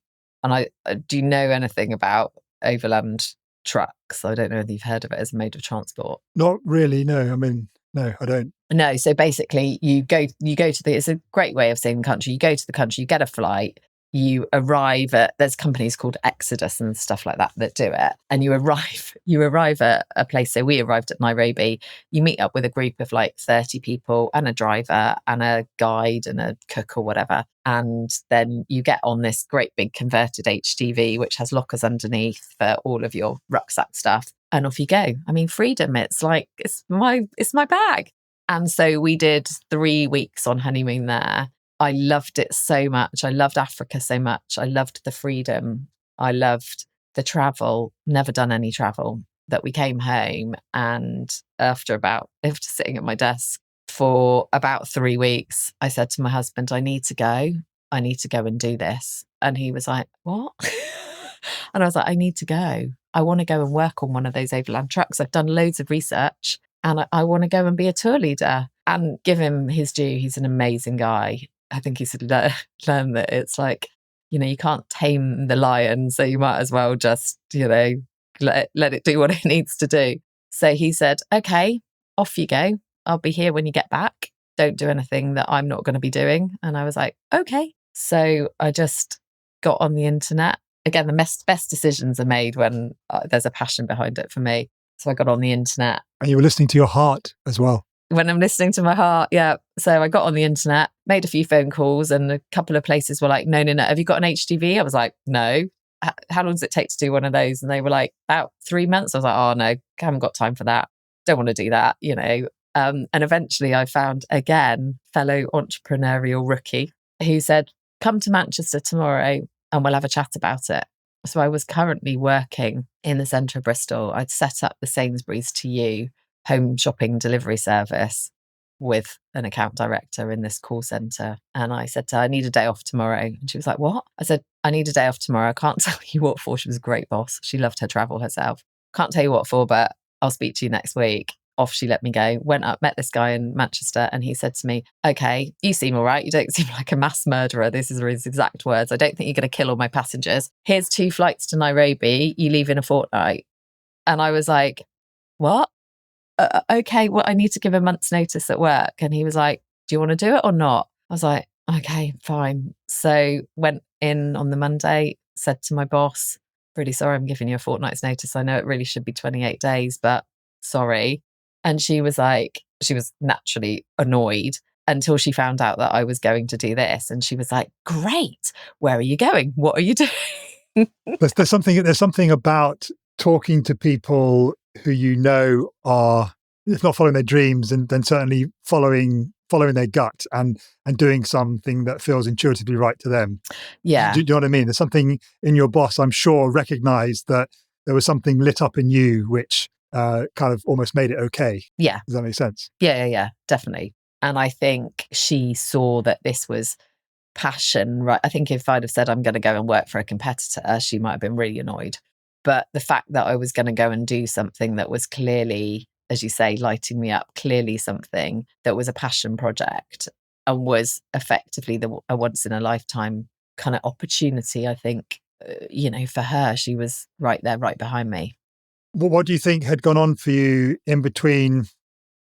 do you know anything about overland trucks? I don't know if you've heard of it as a mode of transport. Not really, no. I mean, no, I don't. No, so basically you go to it's a great way of seeing the country. You go to the country, you get a flight, you arrive there's companies called Exodus and stuff like that do it. And you arrive at a place. So we arrived at Nairobi. You meet up with a group of like 30 people and a driver and a guide and a cook or whatever. And then you get on this great big converted HGV, which has lockers underneath for all of your rucksack stuff. And off you go. I mean, freedom, it's like, it's my bag. And so we did 3 weeks on honeymoon there. I loved it so much. I loved Africa so much. I loved the freedom. I loved the travel, never done any travel, that we came home. And after sitting at my desk for about 3 weeks, I said to my husband, I need to go. I need to go and do this. And he was like, what? And I was like, I need to go. I want to go and work on one of those overland trucks. I've done loads of research and I want to go and be a tour leader. And give him his due. He's an amazing guy. I think he's learned that it's like, you can't tame the lion. So you might as well just, let it do what it needs to do. So he said, okay, off you go. I'll be here when you get back. Don't do anything that I'm not going to be doing. And I was like, okay. So I just got on the internet. Again, the best decisions are made when there's a passion behind it for me. So I got on the internet. And you were listening to your heart as well. When I'm listening to my heart, yeah. So I got on the internet, made a few phone calls, and a couple of places were like, no. Have you got an HTV? I was like, no. How long does it take to do one of those? And they were like, about 3 months. I was like, oh no, haven't got time for that. Don't want to do that, And eventually I found, again, fellow entrepreneurial rookie who said, come to Manchester tomorrow and we'll have a chat about it. So I was currently working in the centre of Bristol. I'd set up the Sainsbury's to You home shopping delivery service with an account director in this call centre. And I said to her, I need a day off tomorrow. And she was like, what? I said, I need a day off tomorrow. I can't tell you what for. She was a great boss. She loved her travel herself. Can't tell you what for, but I'll speak to you next week. Off she let me go. Went up, met this guy in Manchester, and he said to me, okay, you seem all right. You don't seem like a mass murderer. This is his exact words. I don't think you're going to kill all my passengers. Here's 2 flights to Nairobi. You leave in a fortnight. And I was like, what? Okay, well, I need to give a month's notice at work. And he was like, do you want to do it or not? I was like, okay, fine. So went in on the Monday, said to my boss, really sorry, I'm giving you a fortnight's notice. I know it really should be 28 days, but sorry. And she was naturally annoyed until she found out that I was going to do this. And she was like, great, where are you going? What are you doing? There's something about talking to people who are, if not following their dreams, and then certainly following their gut and doing something that feels intuitively right to them. Yeah. Do you know what I mean? There's something in your boss, I'm sure, recognized that there was something lit up in you which kind of almost made it okay. Yeah. Does that make sense? Yeah, definitely. And I think she saw that this was passion, right? I think if I'd have said I'm going to go and work for a competitor, she might have been really annoyed. But the fact that I was going to go and do something that was clearly, as you say, lighting me up, clearly something that was a passion project and was effectively a once in a lifetime kind of opportunity, I think, for her, she was right there, right behind me. Well, what do you think had gone on for you in between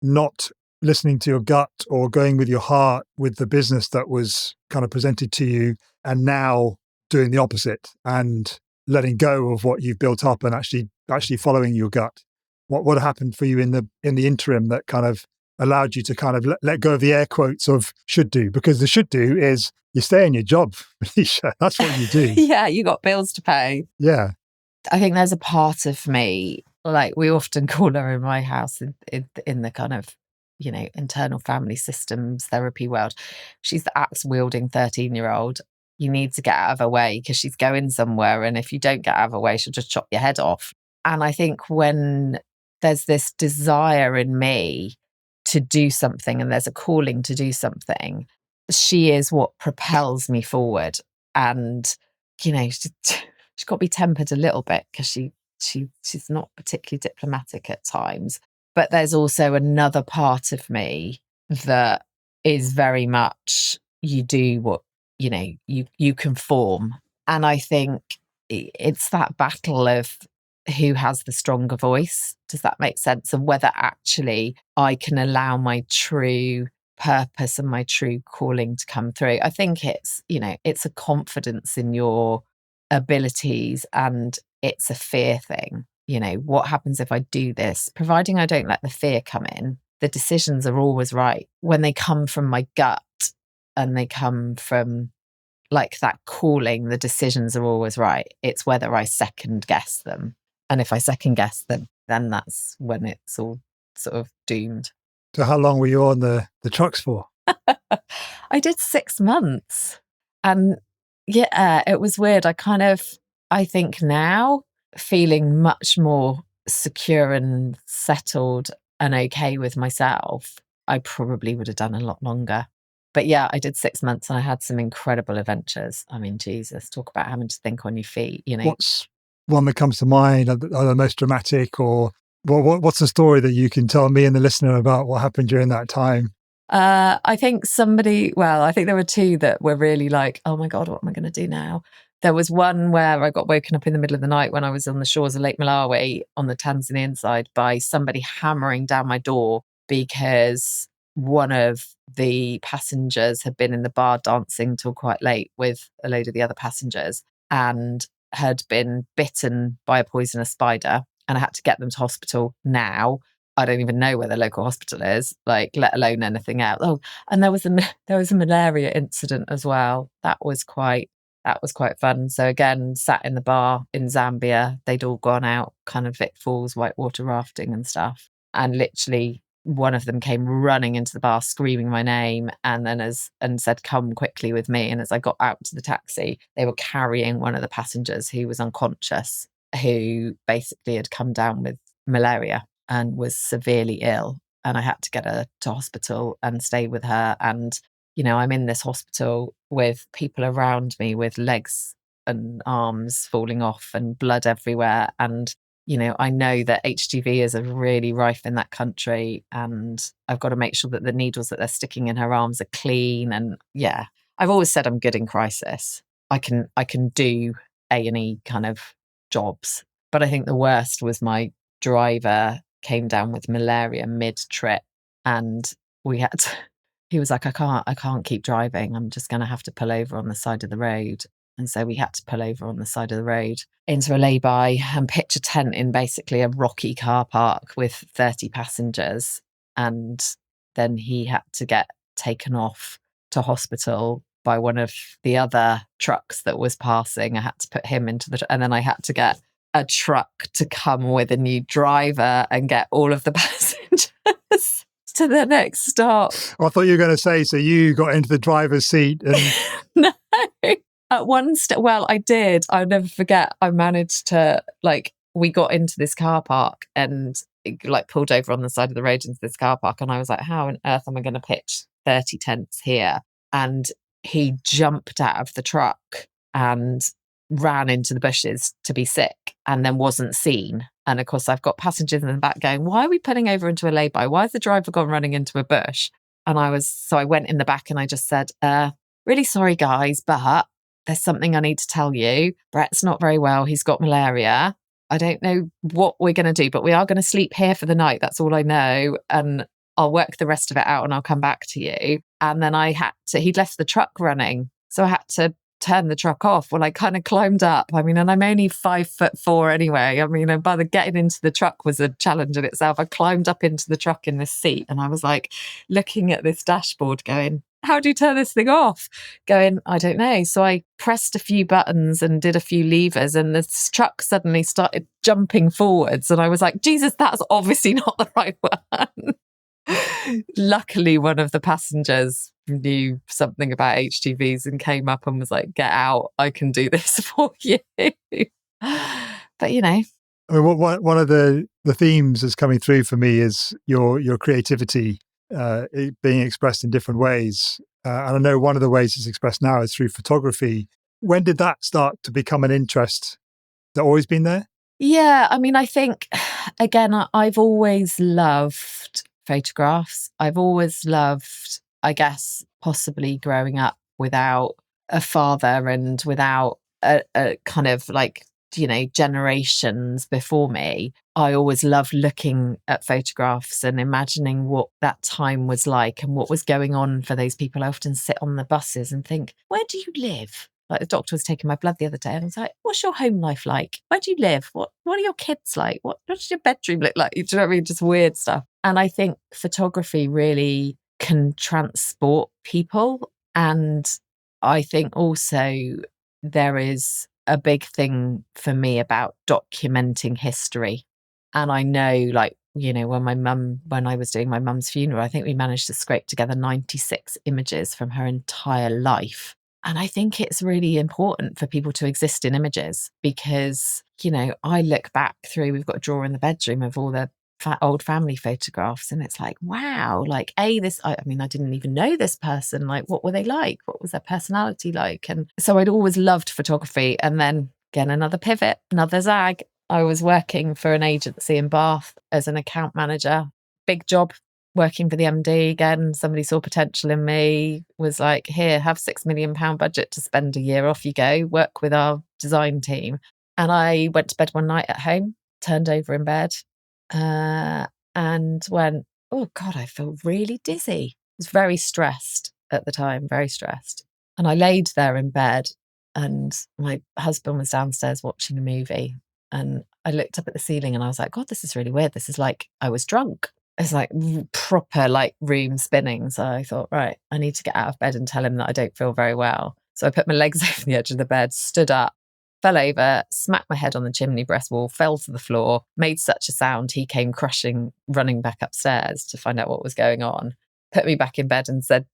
not listening to your gut or going with your heart with the business that was kind of presented to you, and now doing the opposite and letting go of what you've built up and actually following your gut? What happened for you in the interim that kind of allowed you to kind of let go of the air quotes of should do? Because the should do is you stay in your job, Venetia. That's what you do. Yeah, you got bills to pay. Yeah. I think there's a part of me, like we often call her in my house in the kind of, internal family systems therapy world. She's the axe wielding 13-year-old. You need to get out of her way because she's going somewhere. And if you don't get out of her way, she'll just chop your head off. And I think when there's this desire in me to do something and there's a calling to do something, she is what propels me forward. And, she's got to be tempered a little bit because she's not particularly diplomatic at times. But there's also another part of me that is very much, you do what, you conform. And I think it's that battle of who has the stronger voice. Does that make sense? And whether actually I can allow my true purpose and my true calling to come through. I think it's a confidence in your abilities, and it's a fear thing. What happens if I do this? Providing I don't let the fear come in, the decisions are always right. When they come from my gut and they come from like that calling, the decisions are always right. It's whether I second guess them. And if I second guess them, then that's when it's all sort of doomed. So how long were you on the trucks for? I did 6 months. And yeah, it was weird. I think now feeling much more secure and settled and okay with myself, I probably would have done a lot longer. But yeah, I did 6 months and I had some incredible adventures. I mean, Jesus, talk about having to think on your feet, What's one that comes to mind, are the most dramatic, or what's a story that you can tell me and the listener about what happened during that time? I think I think there were two that were really like, oh my God, what am I going to do now? There was one where I got woken up in the middle of the night when I was on the shores of Lake Malawi on the Tanzanian side by somebody hammering down my door because one of the passengers had been in the bar dancing till quite late with a load of the other passengers and had been bitten by a poisonous spider. And I had to get them to hospital now. I don't even know where the local hospital is, like, let alone anything else. Oh, and there was a malaria incident as well. That was quite fun. So again, sat in the bar in Zambia. They'd all gone out kind of Vic Falls, whitewater rafting and stuff. And literally one of them came running into the bar screaming my name and said, come quickly with me. And as I got out to the taxi, they were carrying one of the passengers who was unconscious, who basically had come down with malaria and was severely ill. And I had to get her to hospital and stay with her. And, I'm in this hospital with people around me with legs and arms falling off and blood everywhere. And, I know that HGV is really rife in that country. And I've got to make sure that the needles that they're sticking in her arms are clean. And yeah, I've always said I'm good in crisis. I can do A&E kind of jobs. But I think the worst was my driver came down with malaria mid-trip, and he was like, I can't keep driving. I'm just going to have to pull over on the side of the road. And so we had to pull over on the side of the road into a lay-by and pitch a tent in basically a rocky car park with 30 passengers. And then he had to get taken off to hospital by one of the other trucks that was passing. I had to put him and then I had to get a truck to come with a new driver and get all of the passengers to the next stop. I thought you were going to say, so you got into the driver's seat and... No. At one well, I did. I'll never forget. I managed to, we got into this car park and pulled over on the side of the road into this car park. And I was like, how on earth am I going to pitch 30 tents here? And he jumped out of the truck and ran into the bushes to be sick and then wasn't seen. And of course, I've got passengers in the back going, why are we pulling over into a lay-by? Why has the driver gone running into a bush? And I went in the back and I just said, really sorry, guys, but there's something I need to tell you. Brett's not very well. He's got malaria. I don't know what we're going to do, but we are going to sleep here for the night. That's all I know. And I'll work the rest of it out and I'll come back to you. And then he'd left the truck running. So I had to turn the truck off. Well, I kind of climbed up. I mean, and I'm only 5'4" anyway. I mean, by the getting into the truck was a challenge in itself. I climbed up into the truck in this seat and I was like looking at this dashboard going, how do you turn this thing off? Going, I don't know. So I pressed a few buttons and did a few levers and this truck suddenly started jumping forwards. And I was like, Jesus, that's obviously not the right one. Luckily, one of the passengers knew something about HGVs and came up and was like, get out, I can do this for you. But, I mean, one of the themes that's coming through for me is your creativity being expressed in different ways. And I know one of the ways it's expressed now is through photography. When did that start to become an interest? Has that always been there? Yeah, I mean, I think, again, I've always loved photographs. I've always loved, I guess, possibly growing up without a father and without a kind of generations before me. I always loved looking at photographs and imagining what that time was like and what was going on for those people. I often sit on the buses and think, where do you live? Like the doctor was taking my blood the other day and I was like, what's your home life like? Where do you live? What are your kids like? What does your bedroom look like? Do you know what I mean? Just weird stuff. And I think photography really can transport people. And I think also there is a big thing for me about documenting history. And I know when I was doing my mum's funeral, I think we managed to scrape together 96 images from her entire life. And I think it's really important for people to exist in images because, I look back through, we've got a drawer in the bedroom of all the old family photographs, and it's like, wow, like I didn't even know this person. Like, what were they like? What was their personality like? And so I'd always loved photography. And then again, another pivot, another zag. I was working for an agency in Bath as an account manager. Big job, working for the MD again. Somebody saw potential in me, was like, here, have £6 million budget to spend a year, off you go, work with our design team. And I went to bed one night at home, turned over in bed, and went, oh God, I feel really dizzy. I was very stressed at the time, very stressed. And I laid there in bed and my husband was downstairs watching a movie. And I looked up at the ceiling and I was like, God, this is really weird. This is like I was drunk. It's like proper like room spinning. So I thought, right, I need to get out of bed and tell him that I don't feel very well. So I put my legs over the edge of the bed, stood up, fell over, smacked my head on the chimney breast wall, fell to the floor, made such a sound. He came crushing, running back upstairs to find out what was going on, put me back in bed and said,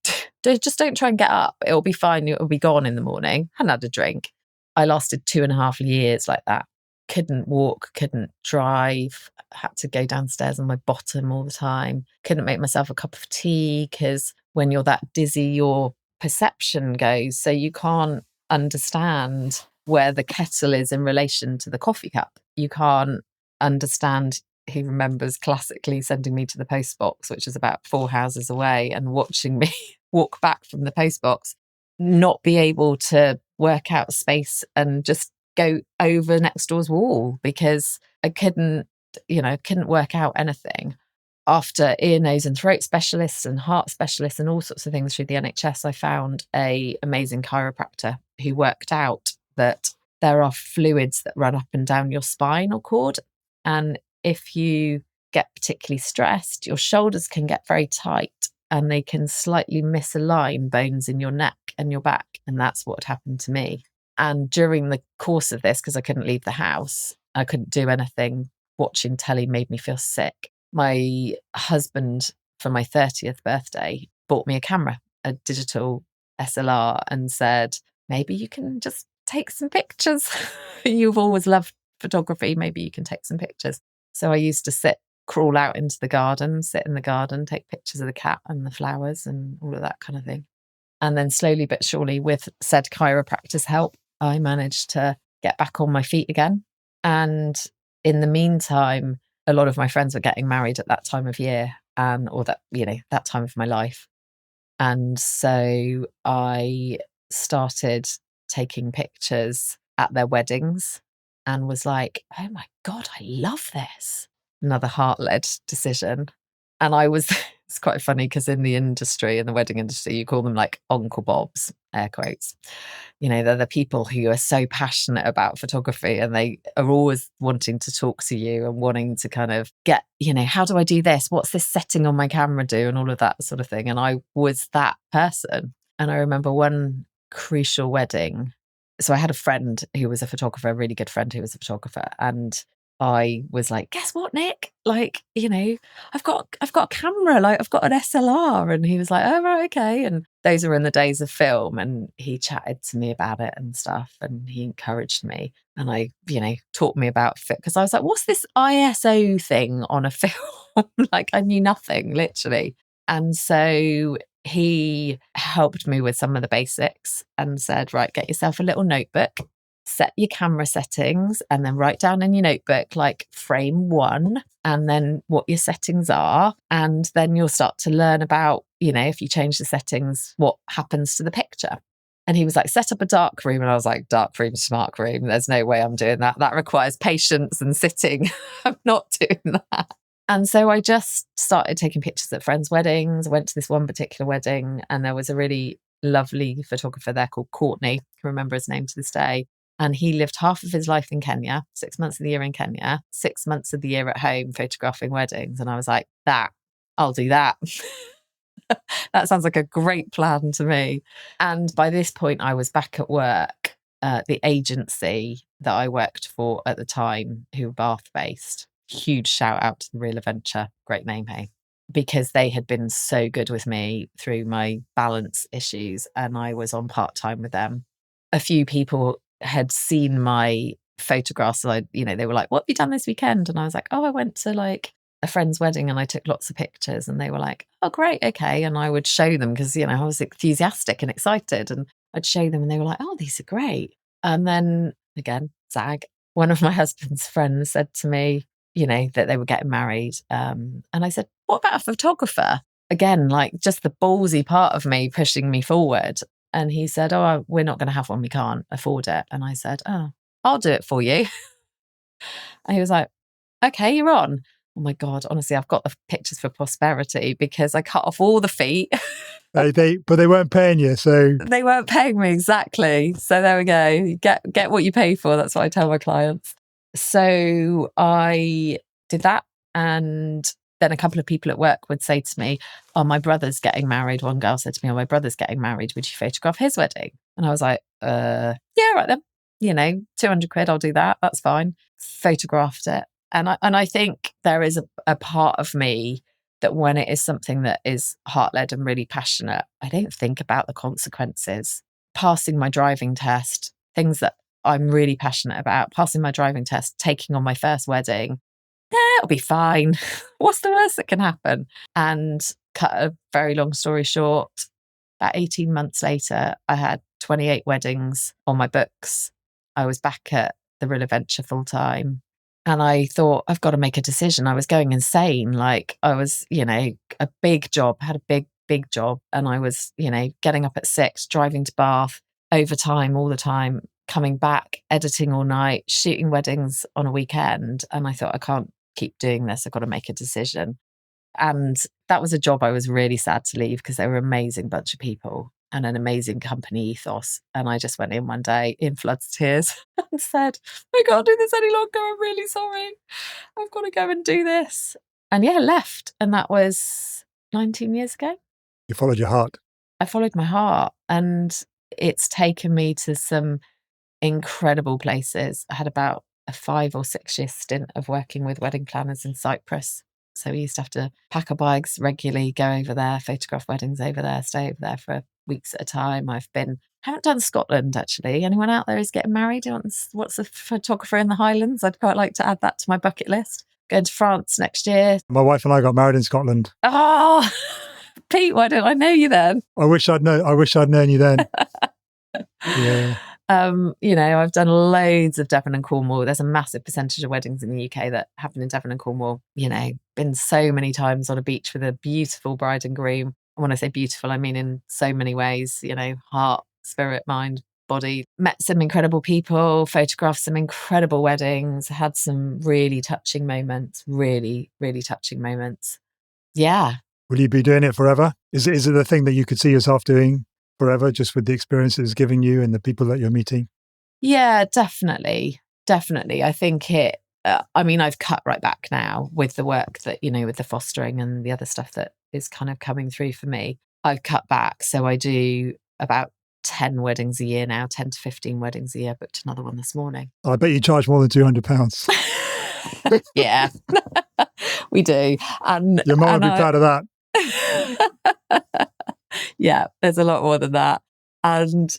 just don't try and get up. It'll be fine. It'll be gone in the morning. Hadn't had a drink. I lasted 2.5 years like that. Couldn't walk, couldn't drive, had to go downstairs on my bottom all the time. Couldn't make myself a cup of tea because when you're that dizzy, your perception goes. So you can't understand where the kettle is in relation to the coffee cup. You can't understand. He remembers classically sending me to the post box, which is about 4 houses away, and watching me walk back from the post box, not be able to work out space and just go over next door's wall because I couldn't work out anything. After ear, nose and throat specialists and heart specialists and all sorts of things through the NHS, I found an amazing chiropractor who worked out that there are fluids that run up and down your spinal cord. And if you get particularly stressed, your shoulders can get very tight and they can slightly misalign bones in your neck and your back. And that's what happened to me. And during the course of this, because I couldn't leave the house, I couldn't do anything, watching telly made me feel sick. My husband, for my 30th birthday, bought me a camera, a digital SLR, and said, maybe you can just take some pictures. You've always loved photography. Maybe you can take some pictures. So I used to crawl out into the garden, sit in the garden, take pictures of the cat and the flowers and all of that kind of thing. And then slowly but surely, with said chiropractor's help, I managed to get back on my feet again. And in the meantime, a lot of my friends were getting married at that time of year that time of my life. And so I started taking pictures at their weddings and was like, oh my God, I love this. Another heart-led decision. And it's quite funny because in the wedding industry, you call them like Uncle Bobs, air quotes. They're the people who are so passionate about photography and they are always wanting to talk to you and wanting to kind of get, how do I do this? What's this setting on my camera do? And all of that sort of thing. And I was that person. And I remember one crucial wedding. So I had a friend who was a photographer, a really good friend who was a photographer. And I was like, guess what, Nick? Like, I've got a camera, like I've got an SLR. And he was like, oh, right, okay. And those were in the days of film. And he chatted to me about it and stuff. And he encouraged me. And I, taught me about it because I was like, what's this ISO thing on a film? Like I knew nothing, literally. And so he helped me with some of the basics and said, right, get yourself a little notebook, set your camera settings, and then write down in your notebook, like frame 1, and then what your settings are. And then you'll start to learn about, if you change the settings, what happens to the picture. And he was like, set up a dark room. And I was like, dark room, smart room. There's no way I'm doing that. That requires patience and sitting. I'm not doing that. And so I just started taking pictures at friends' weddings. I went to this one particular wedding and there was a really lovely photographer there called Courtney. I can remember his name to this day. And he lived half of his life in Kenya, 6 months of the year in Kenya, 6 months of the year at home photographing weddings. And I was like, I'll do that. That sounds like a great plan to me. And by this point, I was back at work. The agency that I worked for at the time, who were Bath based, huge shout out to the Real Adventure, great name, hey, because they had been so good with me through my balance issues, and I was on part-time with them. A few people had seen my photographs. So they were like, what have you done this weekend? And I was like, oh, I went to like a friend's wedding and I took lots of pictures. And they were like, oh, great. Okay. And I would show them because, I was enthusiastic and excited, and I'd show them and they were like, oh, these are great. And then again, zag, one of my husband's friends said to me, that they were getting married. And I said, what about a photographer? Again, like just the ballsy part of me pushing me forward. And he said, oh, we're not going to have one. We can't afford it. And I said, oh, I'll do it for you. And he was like, okay, you're on. Oh my God, honestly, I've got the pictures for posterity because I cut off all the feet. But they weren't paying you, so... They weren't paying me, exactly. So there we go. You get what you pay for. That's what I tell my clients. So I did that. And then a couple of people at work would say to me, oh, my brother's getting married. One girl said to me, oh, my brother's getting married. Would you photograph his wedding? And I was like, yeah, right then. 200 quid, I'll do that. That's fine. Photographed it. And I think there is a part of me that when it is something that is heart-led and really passionate, I don't think about the consequences. Passing my driving test, things that I'm really passionate about, passing my driving test, taking on my first wedding, it'll be fine. What's the worst that can happen? And cut a very long story short, about 18 months later, I had 28 weddings on my books. I was back at the Real Adventure full time. And I thought, I've got to make a decision. I was going insane. Like I was, a big job, had a big job. And I was, getting up at 6, driving to Bath, overtime all the time, coming back, editing all night, shooting weddings on a weekend. And I thought, I can't keep doing this. I've got to make a decision. And that was a job I was really sad to leave because they were an amazing bunch of people and an amazing company ethos. And I just went in one day in floods of tears and said, I can't do this any longer. I'm really sorry. I've got to go and do this. And yeah, left. And that was 19 years ago. You followed your heart. I followed my heart, and it's taken me to some incredible places. I had about a 5 or 6 year stint of working with wedding planners in Cyprus. So we used to have to pack our bags regularly, go over there, photograph weddings over there, stay over there for weeks at a time. Haven't done Scotland actually. Anyone out there who's getting married? What's a photographer in the Highlands? I'd quite like to add that to my bucket list. Going to France next year. My wife and I got married in Scotland. Oh, Pete, why don't I know you then? I wish I'd known you then. Yeah. I've done loads of Devon and Cornwall. There's a massive percentage of weddings in the UK that happen in Devon and Cornwall. Been so many times on a beach with a beautiful bride and groom. And when I say beautiful, I mean in so many ways, heart, spirit, mind, body. Met some incredible people, photographed some incredible weddings, had some really touching moments, really, really touching moments. Yeah. Will you be doing it forever? Is it the thing that you could see yourself doing forever, just with the experiences giving you and the people that you're meeting? Yeah, definitely. I think I've cut right back now with the work that, with the fostering and the other stuff that is kind of coming through for me. I've cut back. So I do about 10 weddings a year now, 10 to 15 weddings a year. Booked another one this morning. I bet you charge more than £200. Yeah, we do. And your mum would be proud of that. Yeah, there's a lot more than that. And,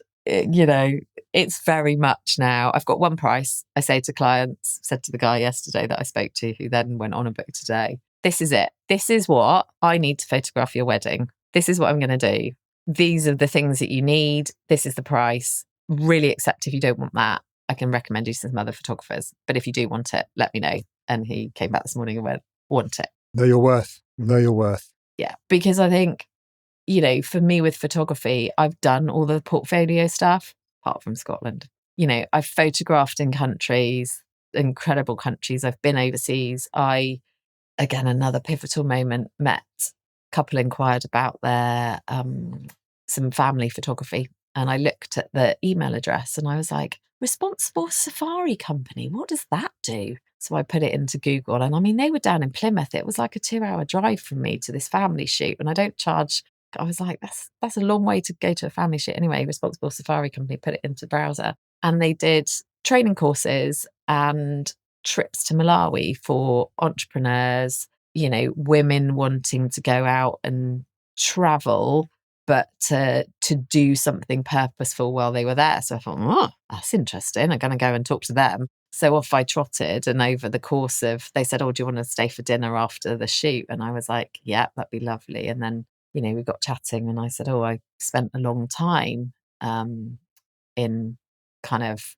it's very much now, I've got one price. I say to clients, said to the guy yesterday that I spoke to, who then went on and booked today, this is it. This is what I need to photograph your wedding. This is what I'm going to do. These are the things that you need. This is the price. Really accept if you don't want that. I can recommend you some other photographers. But if you do want it, let me know. And he came back this morning and went, want it. Know your worth. Yeah, because I think, for me with photography, I've done all the portfolio stuff, apart from Scotland. I've photographed in countries, incredible countries. I've been overseas. Again, another pivotal moment, met a couple inquired about their some family photography. And I looked at the email address and I was like, Responsible Safari Company, what does that do? So I put it into Google, and they were down in Plymouth. It was like a 2-hour drive from me to this family shoot, and I don't charge. I was like, that's a long way to go to a family shoot. Anyway, Responsible Safari Company, put it into the browser, and they did training courses and trips to Malawi for entrepreneurs, women wanting to go out and travel, but to do something purposeful while they were there. So I thought, oh, that's interesting. I'm going to go and talk to them. So off I trotted, and over the course of, they said, oh, do you want to stay for dinner after the shoot? And I was like, yeah, that'd be lovely. And then, we got chatting, and I said, oh, I spent a long time in kind of,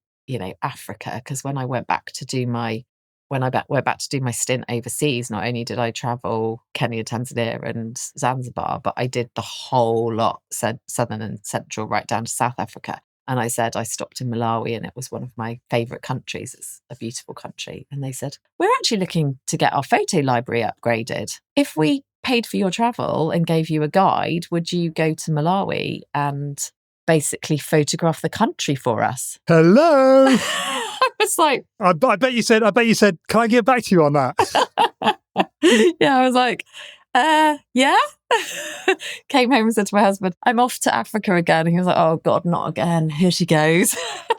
Africa, because when I went back to do my went back to do my stint overseas, not only did I travel Kenya, Tanzania and Zanzibar, but I did the whole lot, southern and central, right down to South Africa. And I said, I stopped in Malawi, and it was one of my favourite countries. It's a beautiful country. And they said, we're actually looking to get our photo library upgraded. If we paid for your travel and gave you a guide, would you go to Malawi and basically photograph the country for us? Hello. I was like, I bet you said, can I get back to you on that? Yeah, I was like, yeah. Came home and said to my husband, I'm off to Africa again. And he was like, oh God, not again. Here she goes.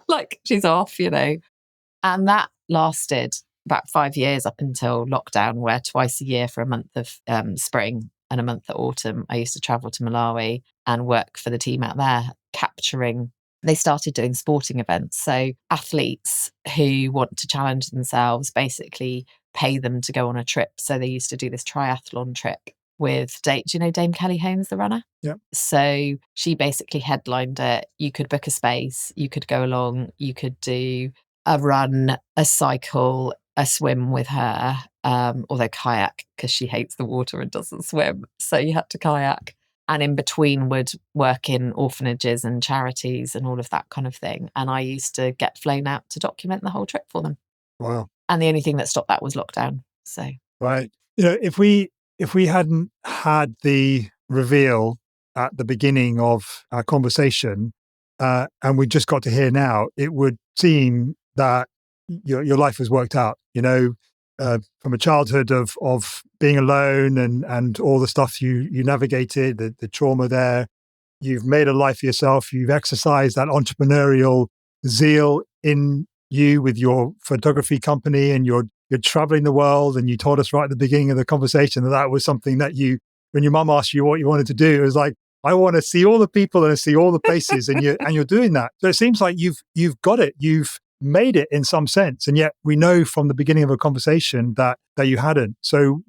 Like, she's off, And that lasted about 5 years up until lockdown, where twice a year for a month of spring and a month of autumn, I used to travel to Malawi and work for the team out there, capturing. They started doing sporting events. So athletes who want to challenge themselves basically pay them to go on a trip. So they used to do this triathlon trip with do you know Dame Kelly Holmes, the runner? Yeah. So she basically headlined it. You could book a space, you could go along, you could do a run, a cycle, a swim with her, although kayak, because she hates the water and doesn't swim. So you had to kayak. And in between would work in orphanages and charities and all of that kind of thing. And I used to get flown out to document the whole trip for them. Wow. And the only thing that stopped that was lockdown. So right. If we hadn't had the reveal at the beginning of our conversation, and we just got to hear now, it would seem that your life has worked out, from a childhood of being alone and all the stuff you navigated, the trauma there. You've made a life for yourself. You've exercised that entrepreneurial zeal in you with your photography company, and you're traveling the world. And you told us right at the beginning of the conversation that was something that when your mum asked you what you wanted to do, it was like, I want to see all the people and see all the places, and you're doing that. So it seems like you've got it. You've made it in some sense, and yet we know from the beginning of a conversation that you hadn't. So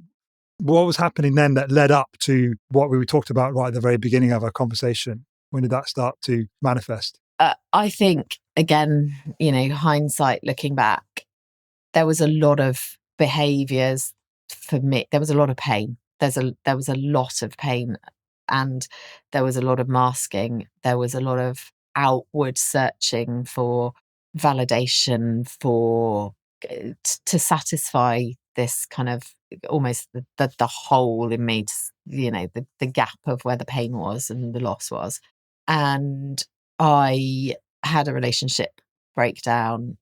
what was happening then that led up to what we talked about right at the very beginning of our conversation? When did that start to manifest? I think, again, hindsight, looking back, there was a lot of behaviours for me. There was a lot of pain. There was a lot of pain, and there was a lot of masking. There was a lot of outward searching for validation, to satisfy this kind of almost the hole in me, the gap of where the pain was and the loss was. And I had a relationship breakdown.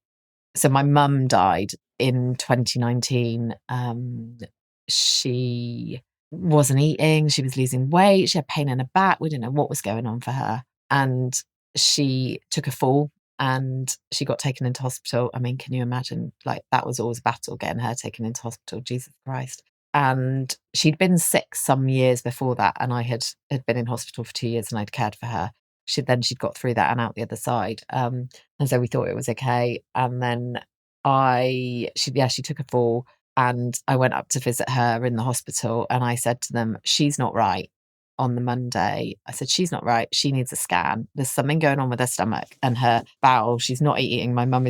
So my mum died in 2019. She wasn't eating, she was losing weight, she had pain in her back. We didn't know what was going on for her. And she took a fall and she got taken into hospital. I mean, can you imagine? Like, that was always a battle, getting her taken into hospital, Jesus Christ. And she'd been sick some years before that, and I had been in hospital for 2 years, and I'd cared for her. She'd got through that and out the other side. And so we thought it was okay. And then she took a fall, and I went up to visit her in the hospital, and I said to them, she's not right. On the Monday, I said, she's not right. She needs a scan. There's something going on with her stomach and her bowel. She's not eating. My mum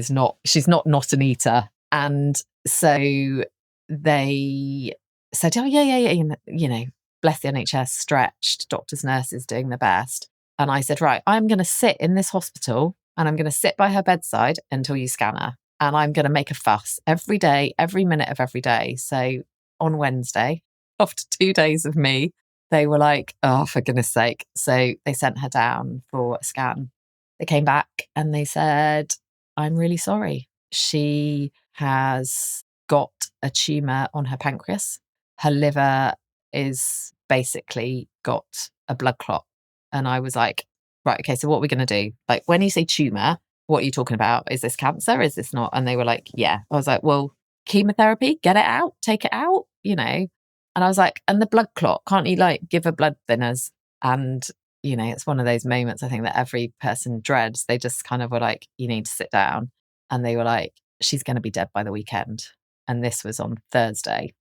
she's not an eater. And so they said, oh, yeah. Bless the NHS, stretched, doctors, nurses doing their best. And I said, right, I'm going to sit in this hospital, and I'm going to sit by her bedside until you scan her. And I'm going to make a fuss every day, every minute of every day. So on Wednesday, after 2 days of me, they were like, oh, for goodness sake. So they sent her down for a scan. They came back and they said, I'm really sorry. She has got a tumour on her pancreas. Her liver is basically got a blood clot. And I was like, right, okay, so what are we going to do? Like, when you say tumour, what are you talking about? Is this cancer? Is this not? And they were like, yeah. I was like, well, chemotherapy, get it out, take it out, you know. And I was like, and the blood clot, can't you like give her blood thinners? And, you know, it's one of those moments I think that every person dreads. They just kind of were like, you need to sit down. And they were like, she's going to be dead by the weekend. And this was on Thursday.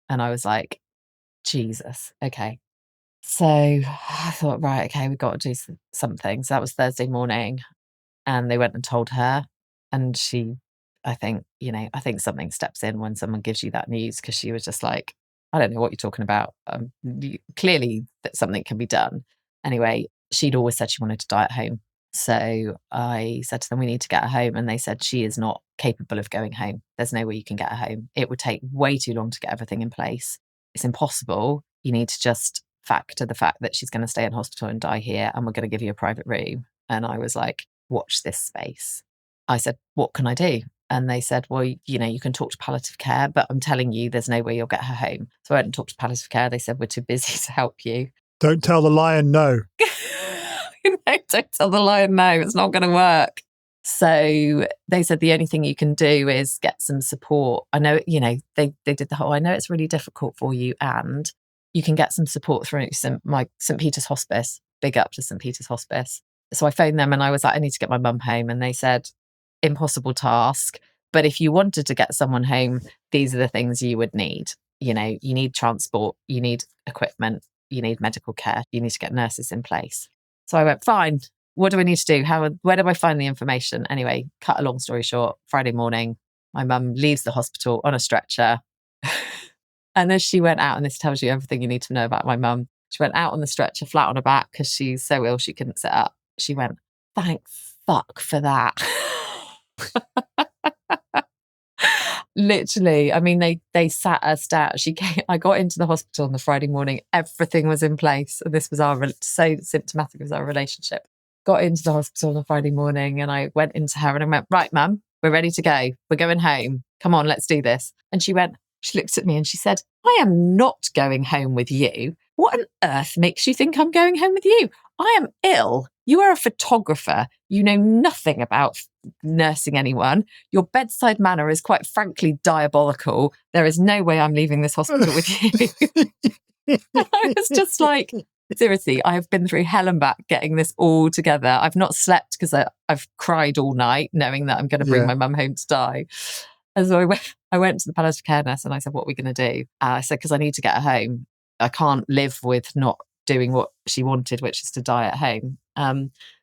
And I was like, Jesus, okay. So I thought, right, okay, we've got to do something. So that was Thursday morning. And they went and told her. And she, I think something steps in when someone gives you that news, because she was just like, I don't know what you're talking about. Clearly that something can be done. Anyway, she'd always said she wanted to die at home. So I said to them, we need to get her home. And they said, she is not capable of going home. There's no way you can get her home. It would take way too long to get everything in place. It's impossible. You need to just factor the fact that she's going to stay in hospital and die here. And we're going to give you a private room. And I was like, watch this space. I said, what can I do? And they said, well, you know, you can talk to palliative care, but I'm telling you, there's no way you'll get her home. So I went and talked to palliative care. They said, we're too busy to help you. Don't tell the lion no. Don't tell the lion no, it's not going to work. So they said the only thing you can do is get some support. I know, you know, they did the whole, I know it's really difficult for you, and you can get some support through St. Peter's Hospice. Big up to St. Peter's Hospice. So I phoned them and I was like, I need to get my mum home. And they said, impossible task. But if you wanted to get someone home, these are the things you would need. You know, you need transport, you need equipment, you need medical care, you need to get nurses in place. So I went, fine. What do I need to do? Where do I find the information? Anyway, cut a long story short, Friday morning, my mum leaves the hospital on a stretcher. And as she went out, and this tells you everything you need to know about my mum, she went out on the stretcher flat on her back because she's so ill she couldn't sit up. She went, thank fuck for that. Literally, I mean, they sat us down. I got into the hospital on the Friday morning. Everything was in place. And this was so symptomatic of our relationship. Got into the hospital on the Friday morning and I went into her and I went, right, mum, we're ready to go. We're going home. Come on, let's do this. And she looked at me and she said, I am not going home with you. What on earth makes you think I'm going home with you? I am ill. You are a photographer. You know nothing about nursing anyone. Your bedside manner is quite frankly diabolical. There is no way I'm leaving this hospital with you. I was just like, seriously, I have been through hell and back getting this all together. I've not slept because I've cried all night knowing that I'm going to bring my mum home to die. And so I went to the palliative care nurse and I said, what are we going to do? I said, because I need to get her home. I can't live with not doing what she wanted, which is to die at home.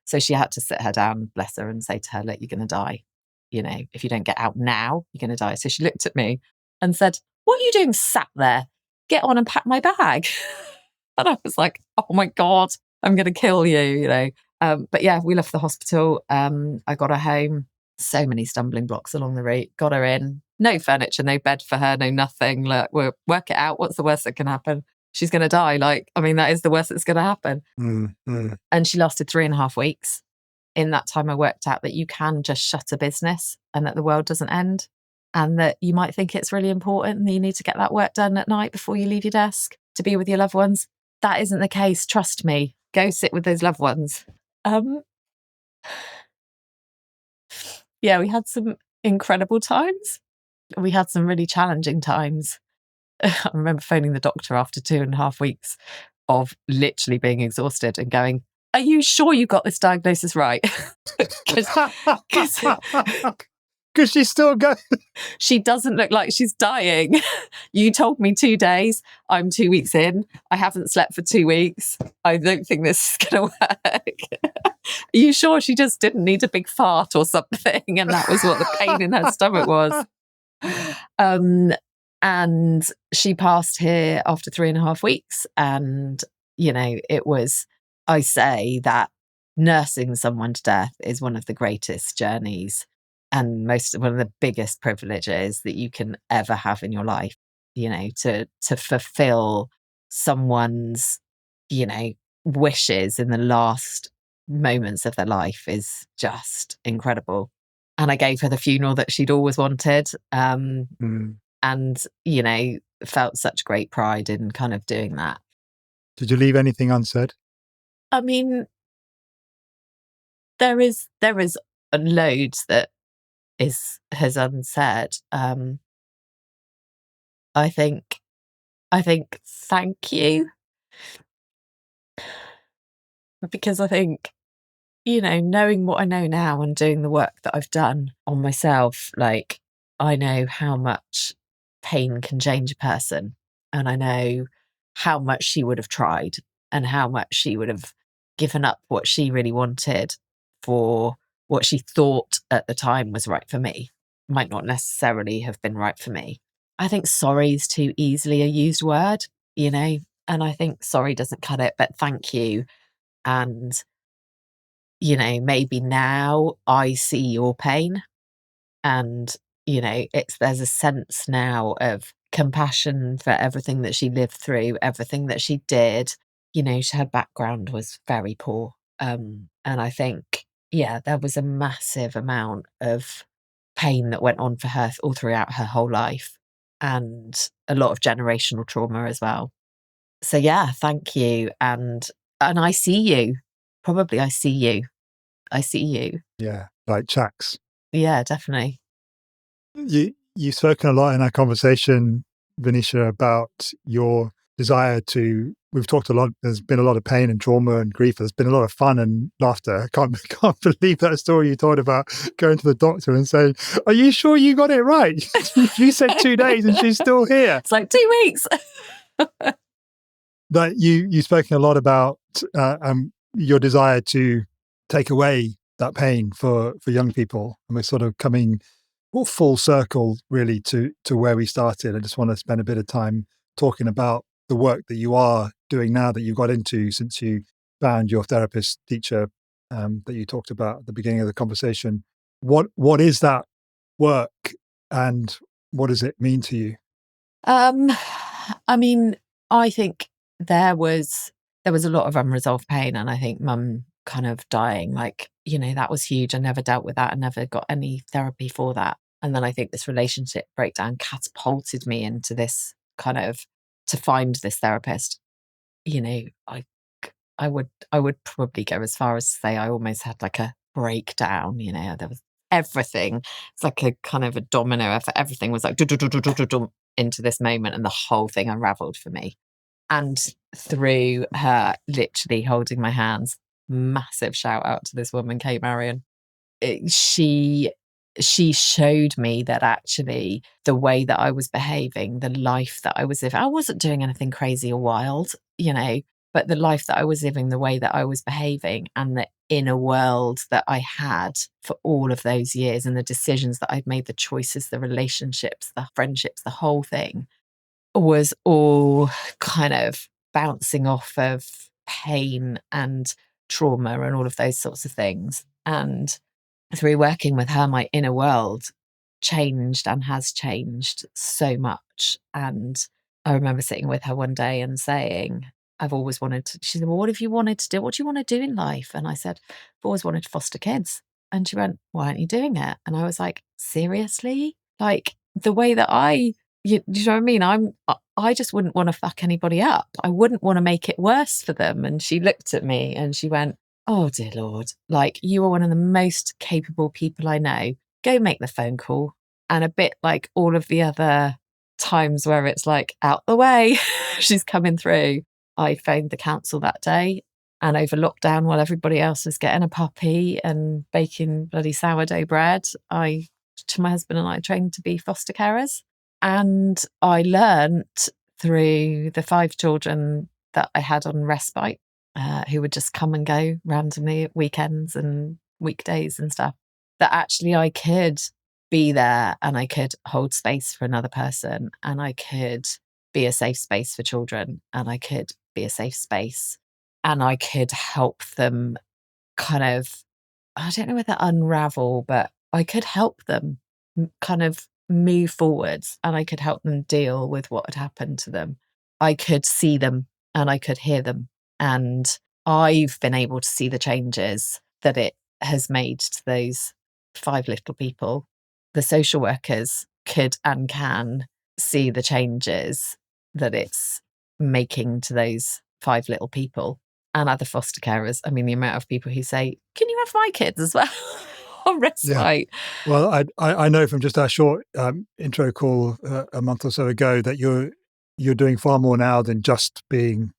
So she had to sit her down, bless her, and say to her, look, you're going to die. You know, if you don't get out now, you're going to die. So she looked at me and said, what are you doing sat there? Get on and pack my bag. And I was like, oh my God, I'm going to kill you, you know. But yeah, we left the hospital. I got her home. So many stumbling blocks along the route. Got her in. No furniture, no bed for her, no nothing. Look, we'll work it out. What's the worst that can happen? She's going to die. That is the worst that's going to happen. And she lasted 3.5 weeks. In that time, I worked out that you can just shut a business and that the world doesn't end. And that you might think it's really important and you need to get that work done at night before you leave your desk to be with your loved ones. That isn't the case. Trust me. Go sit with those loved ones. Yeah, we had some incredible times. We had some really challenging times. I remember phoning the doctor after 2.5 weeks of literally being exhausted and going, are you sure you got this diagnosis right? Because she's still going. She doesn't look like she's dying. You told me 2 days. I'm 2 weeks in. I haven't slept for 2 weeks. I don't think this is going to work. Are you sure she just didn't need a big fart or something? And that was what the pain in her stomach was. And she passed here after 3.5 weeks. And, you know, it was, I say that nursing someone to death is one of the greatest journeys and one of the biggest privileges that you can ever have in your life, you know, to fulfill someone's, you know, wishes in the last moments of their life is just incredible. And I gave her the funeral that she'd always wanted. And, you know, felt such great pride in kind of doing that. Did you leave anything unsaid? I mean, there is loads that has unsaid. I think thank you. Because I think, knowing what I know now and doing the work that I've done on myself, like, I know how much pain can change a person. And I know how much she would have tried and how much she would have given up what she really wanted for what she thought at the time was right for me. Might not necessarily have been right for me. I think sorry is too easily a used word, and I think sorry doesn't cut it, but thank you. And maybe now I see your pain, and there's a sense now of compassion for everything that she lived through, everything that she did. Her background was very poor, and I think there was a massive amount of pain that went on for her all throughout her whole life, and a lot of generational trauma as well. So thank you. And I see you. Probably I see you. I see you. Yeah, like Chax. Yeah, definitely. You've spoken a lot in our conversation, Venetia, about your desire to. We've talked a lot. There's been a lot of pain and trauma and grief. There's been a lot of fun and laughter. I can't believe that story you told about going to the doctor and saying, "Are you sure you got it right? You said 2 days and she's still here." It's like 2 weeks. That you've spoken a lot about your desire to take away that pain for young people, and we're sort of coming full circle really to where we started. I just want to spend a bit of time talking about the work that you are doing now, that you got into since you found your therapist teacher that you talked about at the beginning of the conversation. What is that work, and what does it mean to you? I mean, I think there was a lot of unresolved pain, and I think mum kind of dying, that was huge. I never dealt with that. I never got any therapy for that. And then I think this relationship breakdown catapulted me into this kind of, to find this therapist. I would probably go as far as to say I almost had like a breakdown. There was everything. It's like a kind of a domino effect. Everything was like into this moment, and the whole thing unraveled for me. And through her literally holding my hands, massive shout out to this woman, Kate Marion. She showed me that actually the way that I was behaving, the life that I was living, I wasn't doing anything crazy or wild, but the life that I was living, the way that I was behaving, and the inner world that I had for all of those years, and the decisions that I'd made, the choices, the relationships, the friendships, the whole thing was all kind of bouncing off of pain and trauma and all of those sorts of things. And through working with her, my inner world changed and has changed so much. And I remember sitting with her one day and saying, I've always wanted to, she said, well, what have you wanted to do? What do you want to do in life? And I said, I've always wanted to foster kids. And she went, why aren't you doing it? And I was like, seriously? Like the way that you know what I mean? I just wouldn't want to fuck anybody up. I wouldn't want to make it worse for them. And she looked at me and she went, oh dear Lord, like you are one of the most capable people I know. Go make the phone call. And a bit like all of the other times where it's like out the way, she's coming through. I phoned the council that day, and over lockdown, while everybody else was getting a puppy and baking bloody sourdough bread, my husband and I trained to be foster carers. And I learnt through the 5 children that I had on respite, who would just come and go randomly at weekends and weekdays and stuff, that actually I could be there and I could hold space for another person, and I could be a safe space for children, and I could be a safe space, and I could help them kind of, I don't know whether unravel, but I could help them kind of move forwards, and I could help them deal with what had happened to them. I could see them and I could hear them. And I've been able to see the changes that it has made to those 5 little people. The social workers could and can see the changes that it's making to those 5 little people, and other foster carers. I mean, the amount of people who say, can you have my kids as well? on respite. Well, I know from just our short intro call a month or so ago that you're doing far more now than just in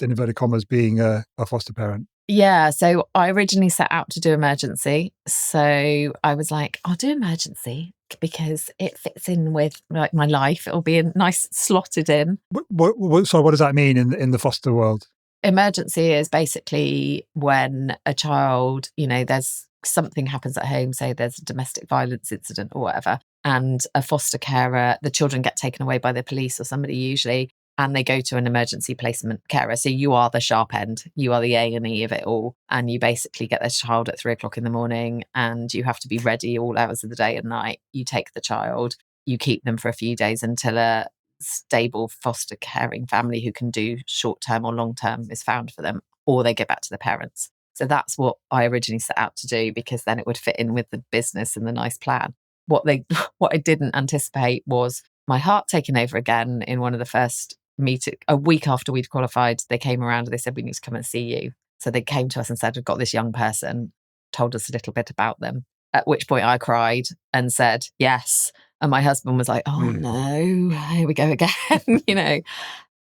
inverted commas, being a foster parent. Yeah, so I originally set out to do emergency. So I was like, I'll do emergency because it fits in with like my life. It'll be a nice slotted in. So what does that mean in the foster world? Emergency is basically when a child, there's something happens at home, say there's a domestic violence incident or whatever, and a foster carer, the children get taken away by the police or somebody usually, and they go to an emergency placement carer. So you are the sharp end, you are the A&E of it all. And you basically get this child at 3:00 in the morning and you have to be ready all hours of the day and night. You take the child, you keep them for a few days until a stable foster caring family who can do short-term or long-term is found for them, or they get back to the parents. So that's what I originally set out to do, because then it would fit in with the business and the nice plan. What I didn't anticipate was my heart taking over again in one of the first meetings. A week after we'd qualified, they came around and they said, we need to come and see you. So they came to us and said, we've got this young person, told us a little bit about them. At which point I cried and said, yes. And my husband was like, oh no, here we go again.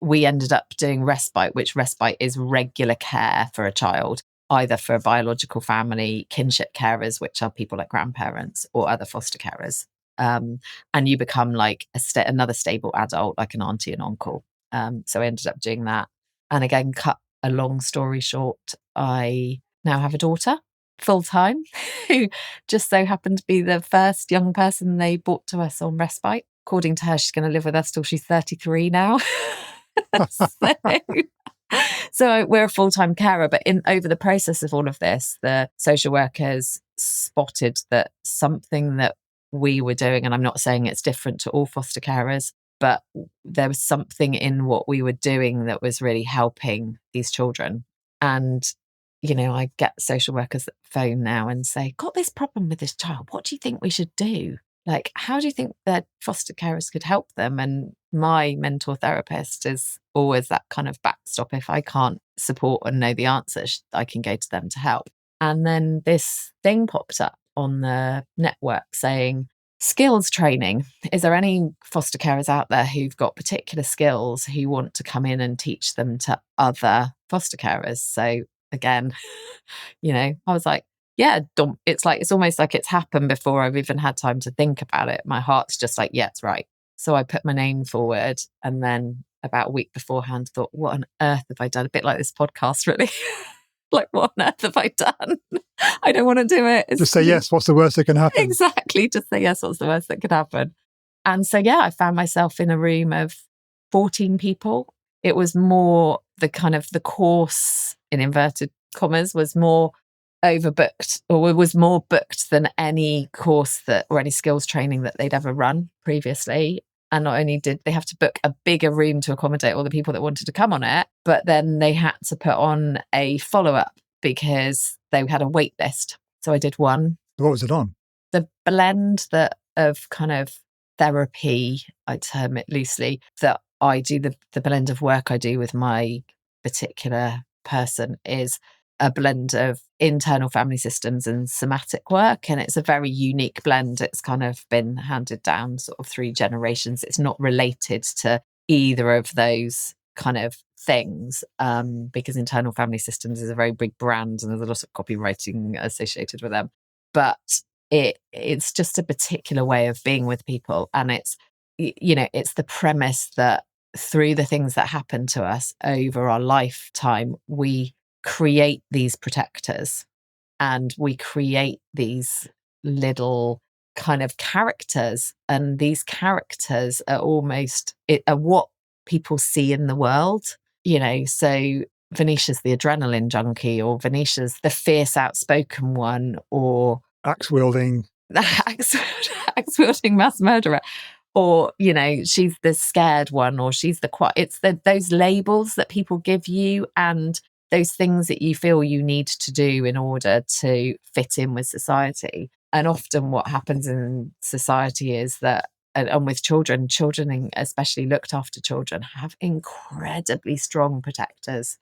We ended up doing respite, which respite is regular care for a child, either for a biological family, kinship carers, which are people like grandparents, or other foster carers. And you become like another stable adult, like an auntie and uncle. So I ended up doing that. And again, cut a long story short, I now have a daughter full-time who just so happened to be the first young person they brought to us on respite. According to her, she's going to live with us till she's 33 now. So we're a full-time carer, but over the process of all of this, the social workers spotted that something that we were doing, and I'm not saying it's different to all foster carers, but there was something in what we were doing that was really helping these children. And I get social workers that phone now and say, got this problem with this child. What do you think we should do? Like, how do you think that foster carers could help them? And my mentor therapist is always that kind of backstop. If I can't support and know the answers, I can go to them to help. And then this thing popped up on the network saying, skills training. Is there any foster carers out there who've got particular skills who want to come in and teach them to other foster carers? So again, I was like, yeah, it's almost like it's happened before I've even had time to think about it. My heart's just like, yeah, it's right. So I put my name forward, and then about a week beforehand thought, what on earth have I done? A bit like this podcast, really. Like, what on earth have I done? I don't want to do it. Just say yes. What's the worst that can happen? Exactly. Just say yes. What's the worst that could happen? And so, yeah, I found myself in a room of 14 people. It was more the course, in inverted commas, was more overbooked, or it was more booked than any course or any skills training that they'd ever run previously. And not only did they have to book a bigger room to accommodate all the people that wanted to come on it, but then they had to put on a follow-up because they had a wait list. So I did one. What was it on? The blend of kind of therapy, I term it loosely, that I do, the blend of work I do with my particular person is a blend of internal family systems and somatic work. And it's a very unique blend. It's kind of been handed down sort of 3 generations. It's not related to either of those kind of things, because internal family systems is a very big brand and there's a lot of copywriting associated with them. But it's just a particular way of being with people. And it's the premise that through the things that happen to us over our lifetime, we create these protectors and we create these little kind of characters. And these characters are are what people see in the world, so Venetia's the adrenaline junkie, or Venetia's the fierce outspoken one, or axe wielding mass murderer, or she's the scared one, or she's the quiet. It's those labels that people give you and those things that you feel you need to do in order to fit in with society. And often what happens in society is that, and with children, especially looked after children, have incredibly strong protectors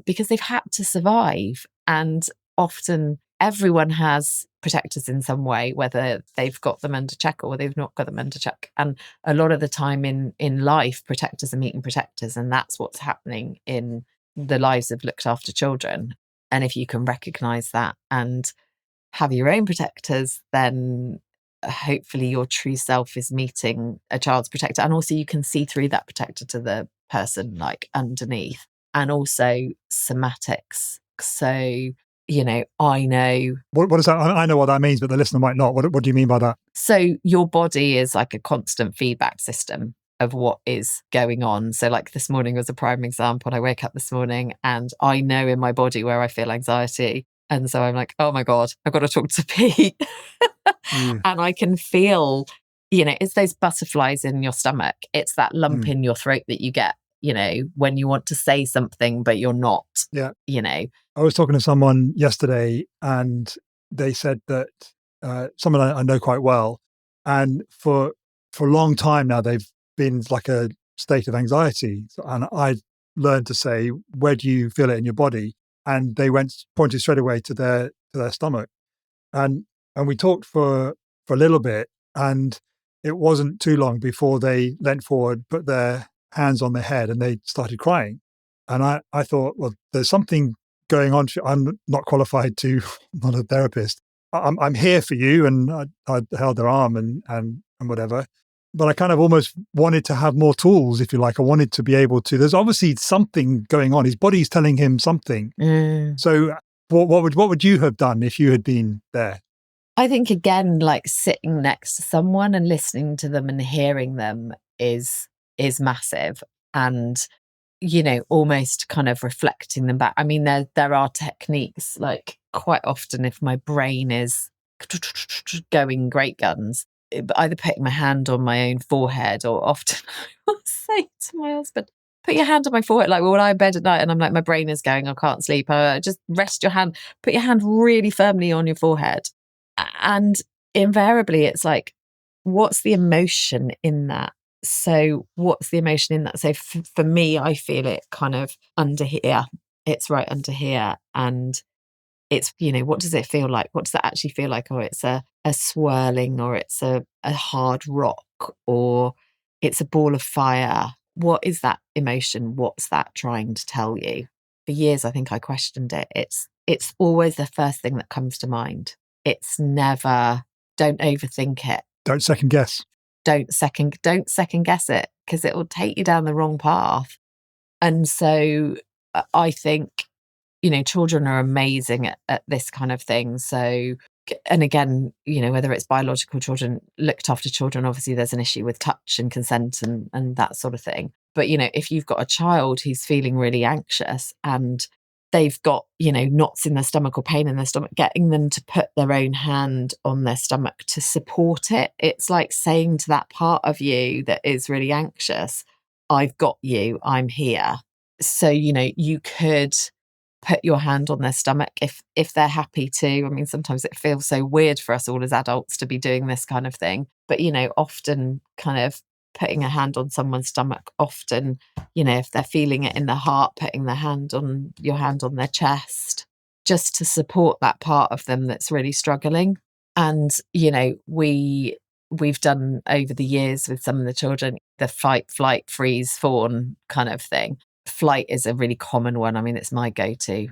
because they've had to survive. And often everyone has protectors in some way, whether they've got them under check or they've not got them under check. And a lot of the time in life, protectors are meeting protectors, and that's what's happening in the lives of looked after children. And if you can recognize that and have your own protectors, then hopefully your true self is meeting a child's protector. And also you can see through that protector to the person like underneath. And also somatics. So, I know. What is that? I know what that means, but the listener might not. What do you mean by that? So your body is like a constant feedback system of what is going on. So like this morning was a prime example. I wake up this morning and I know in my body where I feel anxiety. And so I'm like, oh my God, I've got to talk to Pete. And I can feel, it's those butterflies in your stomach. It's that lump in your throat that you get, when you want to say something, but you're not. Yeah. I was talking to someone yesterday and they said that someone I know quite well, and for a long time now, they've been like a state of anxiety. And I learned to say, where do you feel it in your body? And they pointed straight away to their stomach. And we talked for a little bit, and it wasn't too long before they leant forward, put their hands on their head, and they started crying. And I thought, well, there's something going on. I'm not qualified to, not a therapist. I'm here for you. And I held their arm and whatever. But I kind of almost wanted to have more tools, if you like. I wanted to be able to, there's obviously something going on. His body's telling him something. So what would you have done if you had been there? I think, again, like sitting next to someone and listening to them and hearing them is massive. And, almost kind of reflecting them back. I mean, there are techniques, like quite often if my brain is going great guns, either putting my hand on my own forehead, or often I will say to my husband, put your hand on my forehead. Like when I'm in bed at night and I'm like, my brain is going, I can't sleep. Just rest your hand, put your hand really firmly on your forehead. And invariably it's like, what's the emotion in that? So what's the emotion in that? So for me, I feel it kind of under here. It's right under here. And it's, what does it feel like? What does that actually feel like? Or it's a swirling, or it's a hard rock, or it's a ball of fire. What is that emotion? What's that trying to tell you? For years, I think I questioned it. It's always the first thing that comes to mind. It's never, don't overthink it. Don't second guess. Don't second guess it, because it will take you down the wrong path. And so I think, children are amazing at this kind of thing. So, and again, whether it's biological children, looked after children, obviously there's an issue with touch and consent and that sort of thing. But, if you've got a child who's feeling really anxious and they've got, knots in their stomach or pain in their stomach, getting them to put their own hand on their stomach to support it. It's like saying to that part of you that is really anxious, I've got you, I'm here. So, you could put your hand on their stomach if they're happy to. I mean, sometimes it feels so weird for us all as adults to be doing this kind of thing. But, often kind of putting a hand on someone's stomach, often, if they're feeling it in their heart, putting your hand on their chest, just to support that part of them that's really struggling. And, we've done over the years with some of the children, the fight, flight, freeze, fawn kind of thing. Flight is a really common one. I mean, it's my go-to,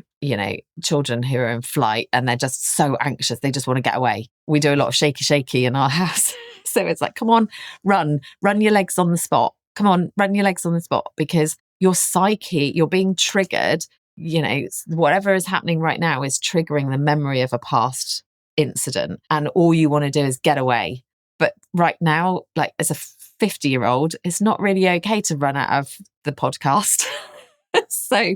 children who are in flight and they're just so anxious. They just want to get away. We do a lot of shaky in our house. So it's like, come on, run your legs on the spot. Come on, run your legs on the spot, because your psyche, you're being triggered, whatever is happening right now is triggering the memory of a past incident. And all you want to do is get away. But right now, like as a 50-year-old, it's not really okay to run out of the podcast. So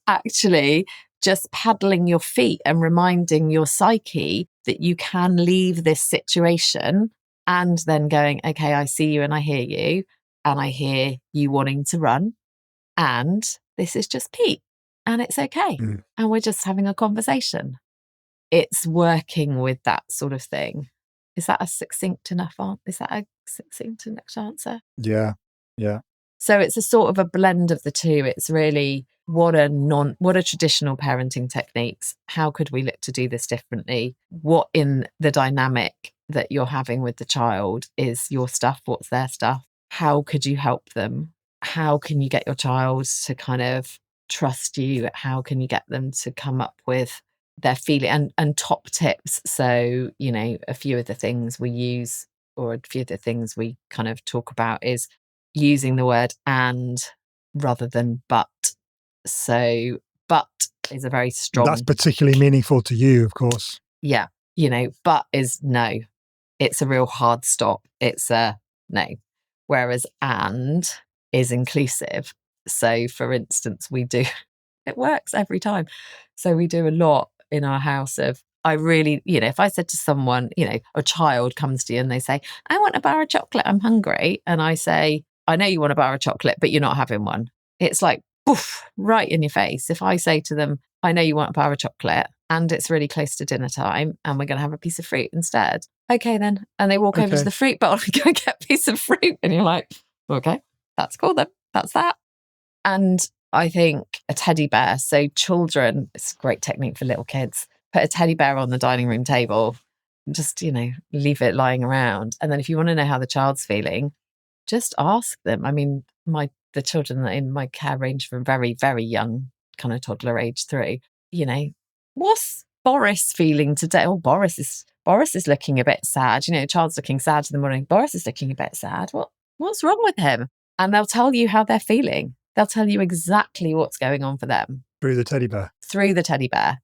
actually just paddling your feet and reminding your psyche that you can leave this situation, and then going, okay, I see you and I hear you, and I hear you wanting to run, and this is just Pete and it's okay. And we're just having a conversation. It's working with that sort of thing. Is that a succinct enough answer? Yeah. So it's a sort of a blend of the two. It's really what are traditional parenting techniques? How could we look to do this differently? What in the dynamic that you're having with the child is your stuff? What's their stuff? How could you help them? How can you get your child to kind of trust you? How can you get them to come up with their feeling and top tips? So, a few of the things we use, or a few of the things we kind of talk about, is using the word and rather than but. So, but is a very strong. That's particularly meaningful to you, of course. Yeah. But is no. It's a real hard stop. It's a no. Whereas and is inclusive. So, for instance, it works every time. So we do a lot in our house of, I really, if I said to someone, a child comes to you and they say, I want a bar of chocolate, I'm hungry. And I say, I know you want a bar of chocolate, but you're not having one. It's like, poof, right in your face. If I say to them, I know you want a bar of chocolate and it's really close to dinner time and we're going to have a piece of fruit instead. Okay, then. And they walk over to the fruit bowl and go get a piece of fruit. And you're like, okay, that's cool then. That's that. And I think a teddy bear. So children, it's a great technique for little kids. Put a teddy bear on the dining room table, just, leave it lying around. And then if you want to know how the child's feeling, just ask them. I mean, the children in my care range from very, very young, kind of toddler age through, what's Boris feeling today? Oh, Boris is looking a bit sad. Child's looking sad in the morning. Boris is looking a bit sad. What's wrong with him? And they'll tell you how they're feeling. They'll tell you exactly what's going on for them. Through the teddy bear.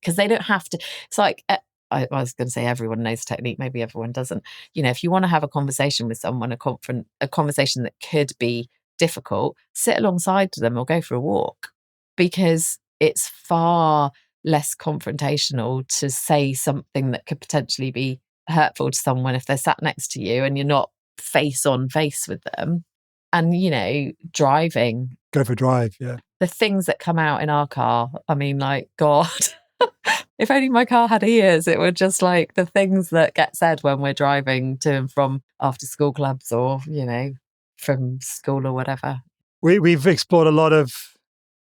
Because they don't have to. It's like, I was going to say everyone knows the technique. Maybe everyone doesn't. If you want to have a conversation with someone, a conversation that could be difficult, sit alongside them or go for a walk, because it's far less confrontational to say something that could potentially be hurtful to someone if they're sat next to you and you're not face on face with them. And, driving. Go for a drive, yeah. The things that come out in our car, I mean, like, God, if only my car had ears, it would just like the things that get said when we're driving to and from after school clubs or, from school or whatever. We've explored a lot of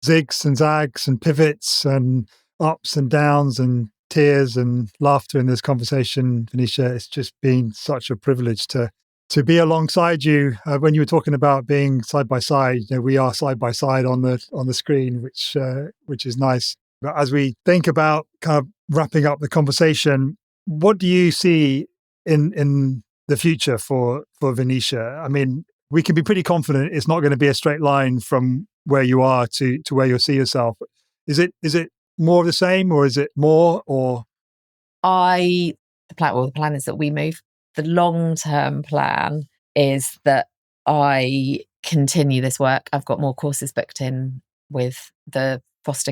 zigs and zags and pivots and ups and downs and tears and laughter in this conversation, Venetia. It's just been such a privilege to be alongside you. When you were talking about being side by side, we are side by side on the screen, which is nice. But as we think about kind of wrapping up the conversation, what do you see in the future for Venetia? I mean, we can be pretty confident it's not going to be a straight line from where you are to where you'll see yourself. Is it more of the same, or is it more? Or the plan is that we move. The long-term plan is that I continue this work. I've got more courses booked in with the foster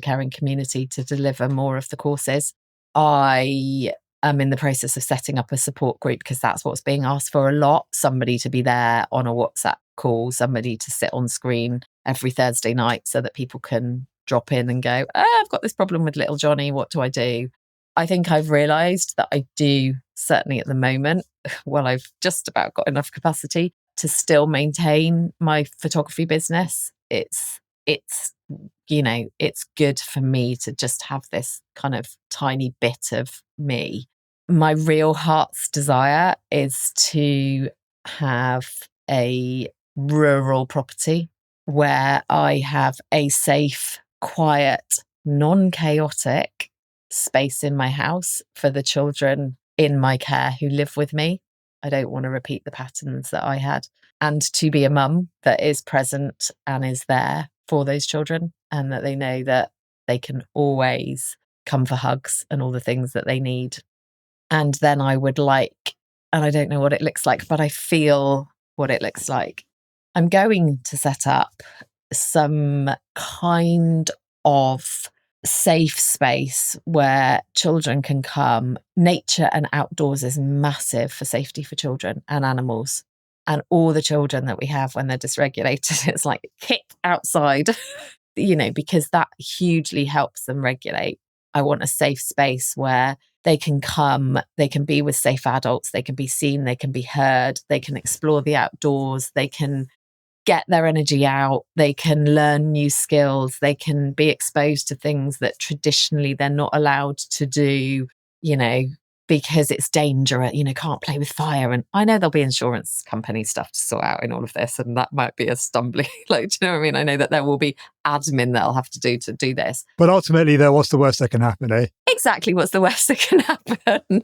caring community to deliver more of the courses. I am in the process of setting up a support group because that's what's being asked for a lot. Somebody to be there on a WhatsApp call, somebody to sit on screen every Thursday night so that people can drop in and go, I've got this problem with little Johnny. What do I do? I think I've realised that I do, certainly at the moment, I've just about got enough capacity to still maintain my photography business. It's good for me to just have this kind of tiny bit of me. My real heart's desire is to have a rural property where I have a safe, quiet, non-chaotic space in my house for the children in my care who live with me. I don't want to repeat the patterns that I had. And to be a mum that is present and is there for those children, and that they know that they can always come for hugs and all the things that they need. And then I would like, and I don't know what it looks like, but I feel what it looks like. I'm going to set up some kind of safe space where children can come. Nature and outdoors is massive for safety for children and animals. And all the children that we have when they're dysregulated, it's like kick outside, because that hugely helps them regulate. I want a safe space where they can come, they can be with safe adults, they can be seen, they can be heard, they can explore the outdoors, they can get their energy out. They can learn new skills. They can be exposed to things that traditionally they're not allowed to do, because it's dangerous, can't play with fire. And I know there'll be insurance company stuff to sort out in all of this. And that might be a stumbling, do you know what I mean? I know that there will be admin that'll have to do this. But ultimately, what's the worst that can happen, eh? Exactly. What's the worst that can happen?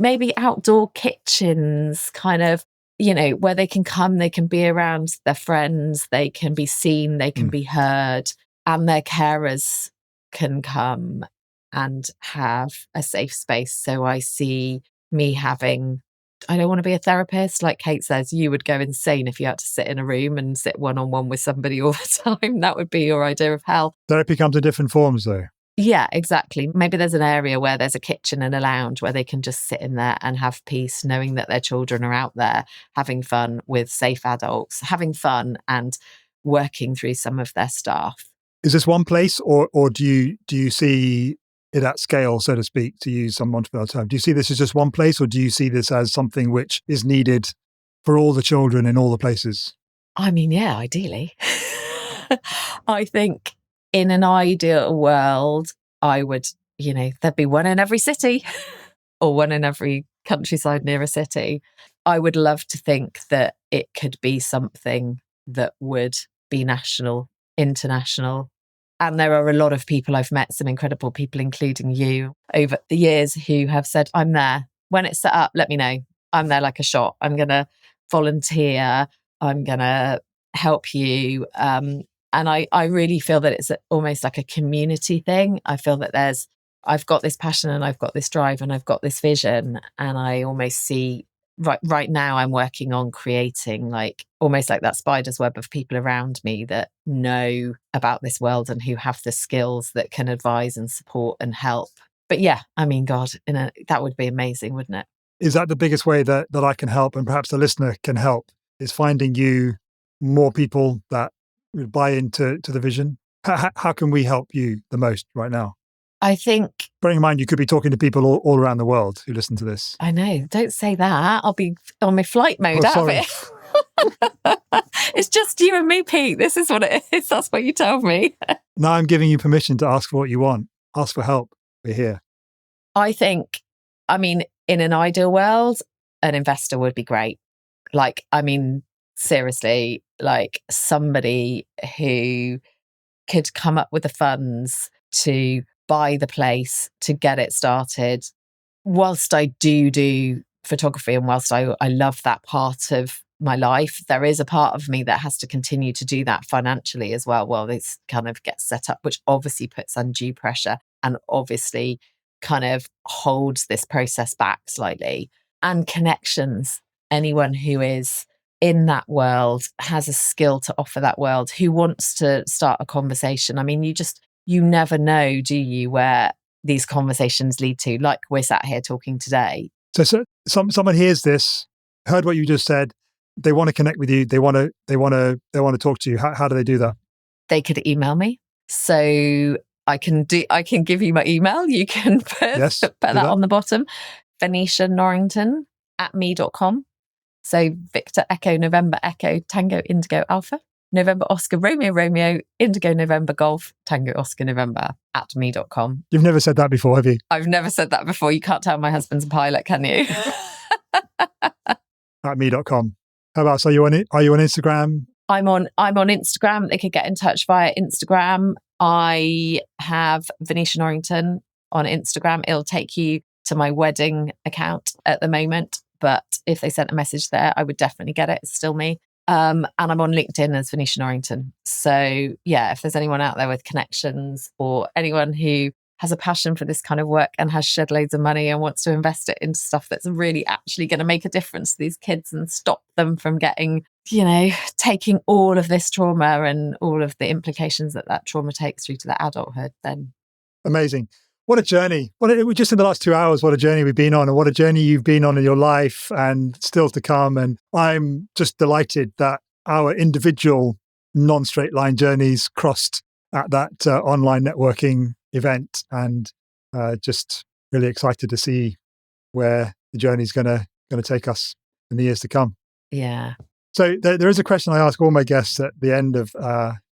Maybe outdoor kitchens, kind of, where they can come, they can be around their friends, they can be seen, they can be heard, and their carers can come and have a safe space. So I see me having, I don't want to be a therapist. Like Kate says, you would go insane if you had to sit in a room and sit one-on-one with somebody all the time. That would be your idea of hell. Therapy comes in different forms, though. Yeah, exactly. Maybe there's an area where there's a kitchen and a lounge where they can just sit in there and have peace, knowing that their children are out there having fun with safe adults, having fun and working through some of their stuff. Is this one place, or do you see it at scale, so to speak, to use some entrepreneurial term? Do you see this as just one place, or do you see this as something which is needed for all the children in all the places? I mean, yeah, ideally. I think in an ideal world, I would, there'd be one in every city or one in every countryside near a city. I would love to think that it could be something that would be national, international. And there are a lot of people I've met, some incredible people, including you, over the years who have said, I'm there. When it's set up, let me know. I'm there like a shot. I'm going to volunteer. I'm going to help you. And I really feel that it's almost like a community thing. I feel that I've got this passion and I've got this drive and I've got this vision. And I almost see right now I'm working on creating almost like that spider's web of people around me that know about this world and who have the skills that can advise and support and help. But yeah, I mean, God, that would be amazing, wouldn't it? Is that the biggest way that I can help, and perhaps the listener can help, is finding you more people that would buy into the vision? How can we help you the most right now? I think, bearing in mind you could be talking to people all around the world who listen to this. I know, don't say that. I'll be on my flight mode out of it. It's just you and me, Pete. This is what it is. That's what you tell me. Now I'm giving you permission to ask for what you want. Ask for help. We're here. I think, in an ideal world, an investor would be great. Seriously, somebody who could come up with the funds to buy the place, to get it started. Whilst I do photography and whilst I love that part of my life, there is a part of me that has to continue to do that financially as well while this kind of gets set up, which obviously puts undue pressure and obviously kind of holds this process back slightly. And connections. Anyone who is in that world has a skill to offer that world, who wants to start a conversation. You never know, do you, where these conversations lead to, like we're sat here talking today. So someone hears this, heard what you just said, they want to connect with you, they want to talk to you. How do they do that? They could email me. So I can give you my email. You can put that on the bottom. Venetia Norrington @me.com. So Victor Echo November Echo Tango Indigo Alpha November Oscar Romeo Romeo Indigo November Golf Tango Oscar November @me.com. You've never said that before, have you? I've never said that before. You can't tell my husband's a pilot, can you? @me.com. How about, are you on Instagram? I'm on Instagram. They could get in touch via Instagram. I have Venetia Norrington on Instagram. It'll take you to my wedding account at the moment, but if they sent a message there, I would definitely get it. It's still me. And I'm on LinkedIn as Venetia Norrington. So yeah, if there's anyone out there with connections or anyone who has a passion for this kind of work and has shed loads of money and wants to invest it into stuff that's really actually going to make a difference to these kids and stop them from getting, taking all of this trauma and all of the implications that trauma takes through to their adulthood, then. Amazing. What a journey. Just in the last 2 hours, what a journey we've been on, and what a journey you've been on in your life and still to come. And I'm just delighted that our individual non-straight line journeys crossed at that online networking event, and just really excited to see where the journey's going to take us in the years to come. Yeah. So there is a question I ask all my guests at the end of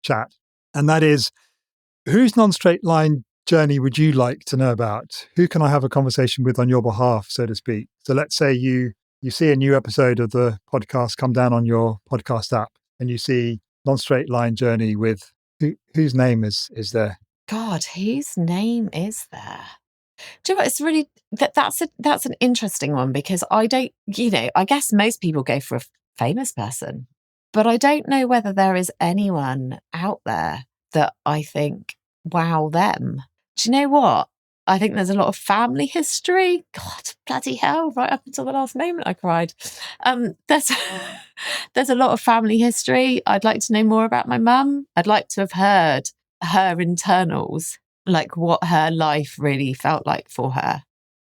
chat, and that is, whose non-straight line journey would you like to know about? Who can I have a conversation with on your behalf, so to speak? So let's say you see a new episode of the podcast come down on your podcast app, and you see non-straight line journey with whose name is there? God, whose name is there? Do you know what? It's really that's an interesting one, because I don't, I guess most people go for a famous person, but I don't know whether there is anyone out there that I think, wow, them. Do you know what? I think there's a lot of family history. God, bloody hell! Right up until the last moment, I cried. There's a lot of family history. I'd like to know more about my mum. I'd like to have heard her internals, like what her life really felt like for her.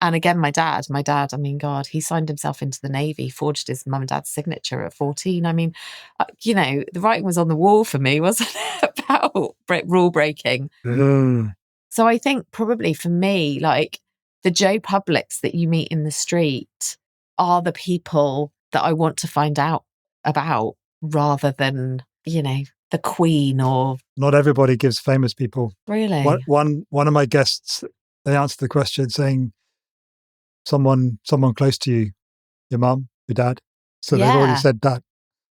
And again, my dad, I mean, God, he signed himself into the Navy, forged his mum and dad's signature at 14. I mean, the writing was on the wall for me, wasn't it, about rule breaking? Mm. So I think probably for me, like the Joe Publics that you meet in the street are the people that I want to find out about, rather than, the Queen or... Not everybody gives famous people. Really? One of my guests, they answered the question saying, someone close to you, your mum, your dad. So they've already said that.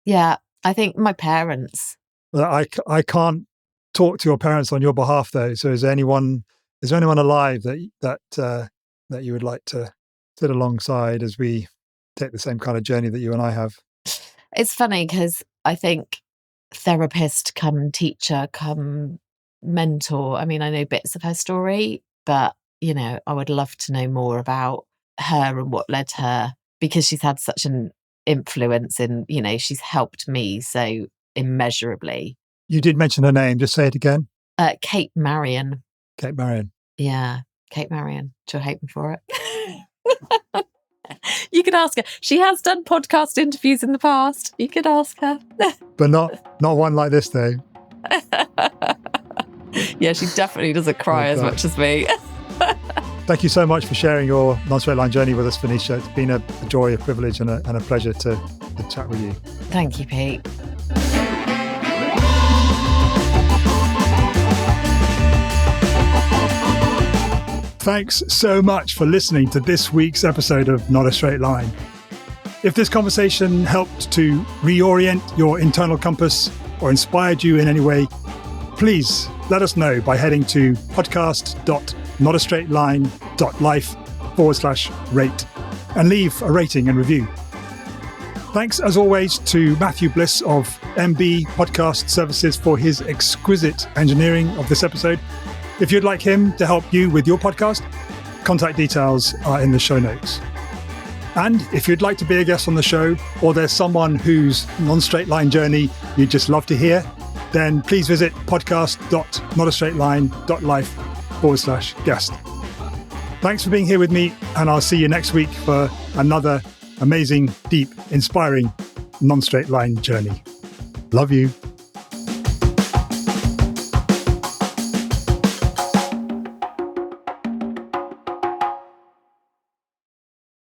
Yeah, I think my parents. I can't talk to your parents on your behalf, though. So is there anyone alive that you would like to sit alongside as we take the same kind of journey that you and I have? It's funny because I think therapist come teacher come mentor. I mean, I know bits of her story, but I would love to know more about her and what led her, because she's had such an influence in, she's helped me so immeasurably. You did mention her name. Just say it again. Kate Marion. Kate Marion. Yeah, Kate Marion. She'll hate me for it. You could ask her. She has done podcast interviews in the past. You could ask her. But not one like this, though. Yeah, she definitely doesn't cry as much as me. Thank you so much for sharing your non-straight line journey with us, Venetia. It's been a joy, a privilege, and a pleasure to chat with you. Thank you, Pete. Thanks so much for listening to this week's episode of Not a Straight Line. If this conversation helped to reorient your internal compass or inspired you in any way, please let us know by heading to podcast.notastraightline.life/rate and leave a rating and review. Thanks, as always, to Matthew Bliss of MB Podcast Services for his exquisite engineering of this episode. If you'd like him to help you with your podcast, contact details are in the show notes. And if you'd like to be a guest on the show, or there's someone whose non-straight line journey you'd just love to hear, then please visit podcast.notastraightline.life/guest. Thanks for being here with me, and I'll see you next week for another amazing, deep, inspiring non-straight line journey. Love you.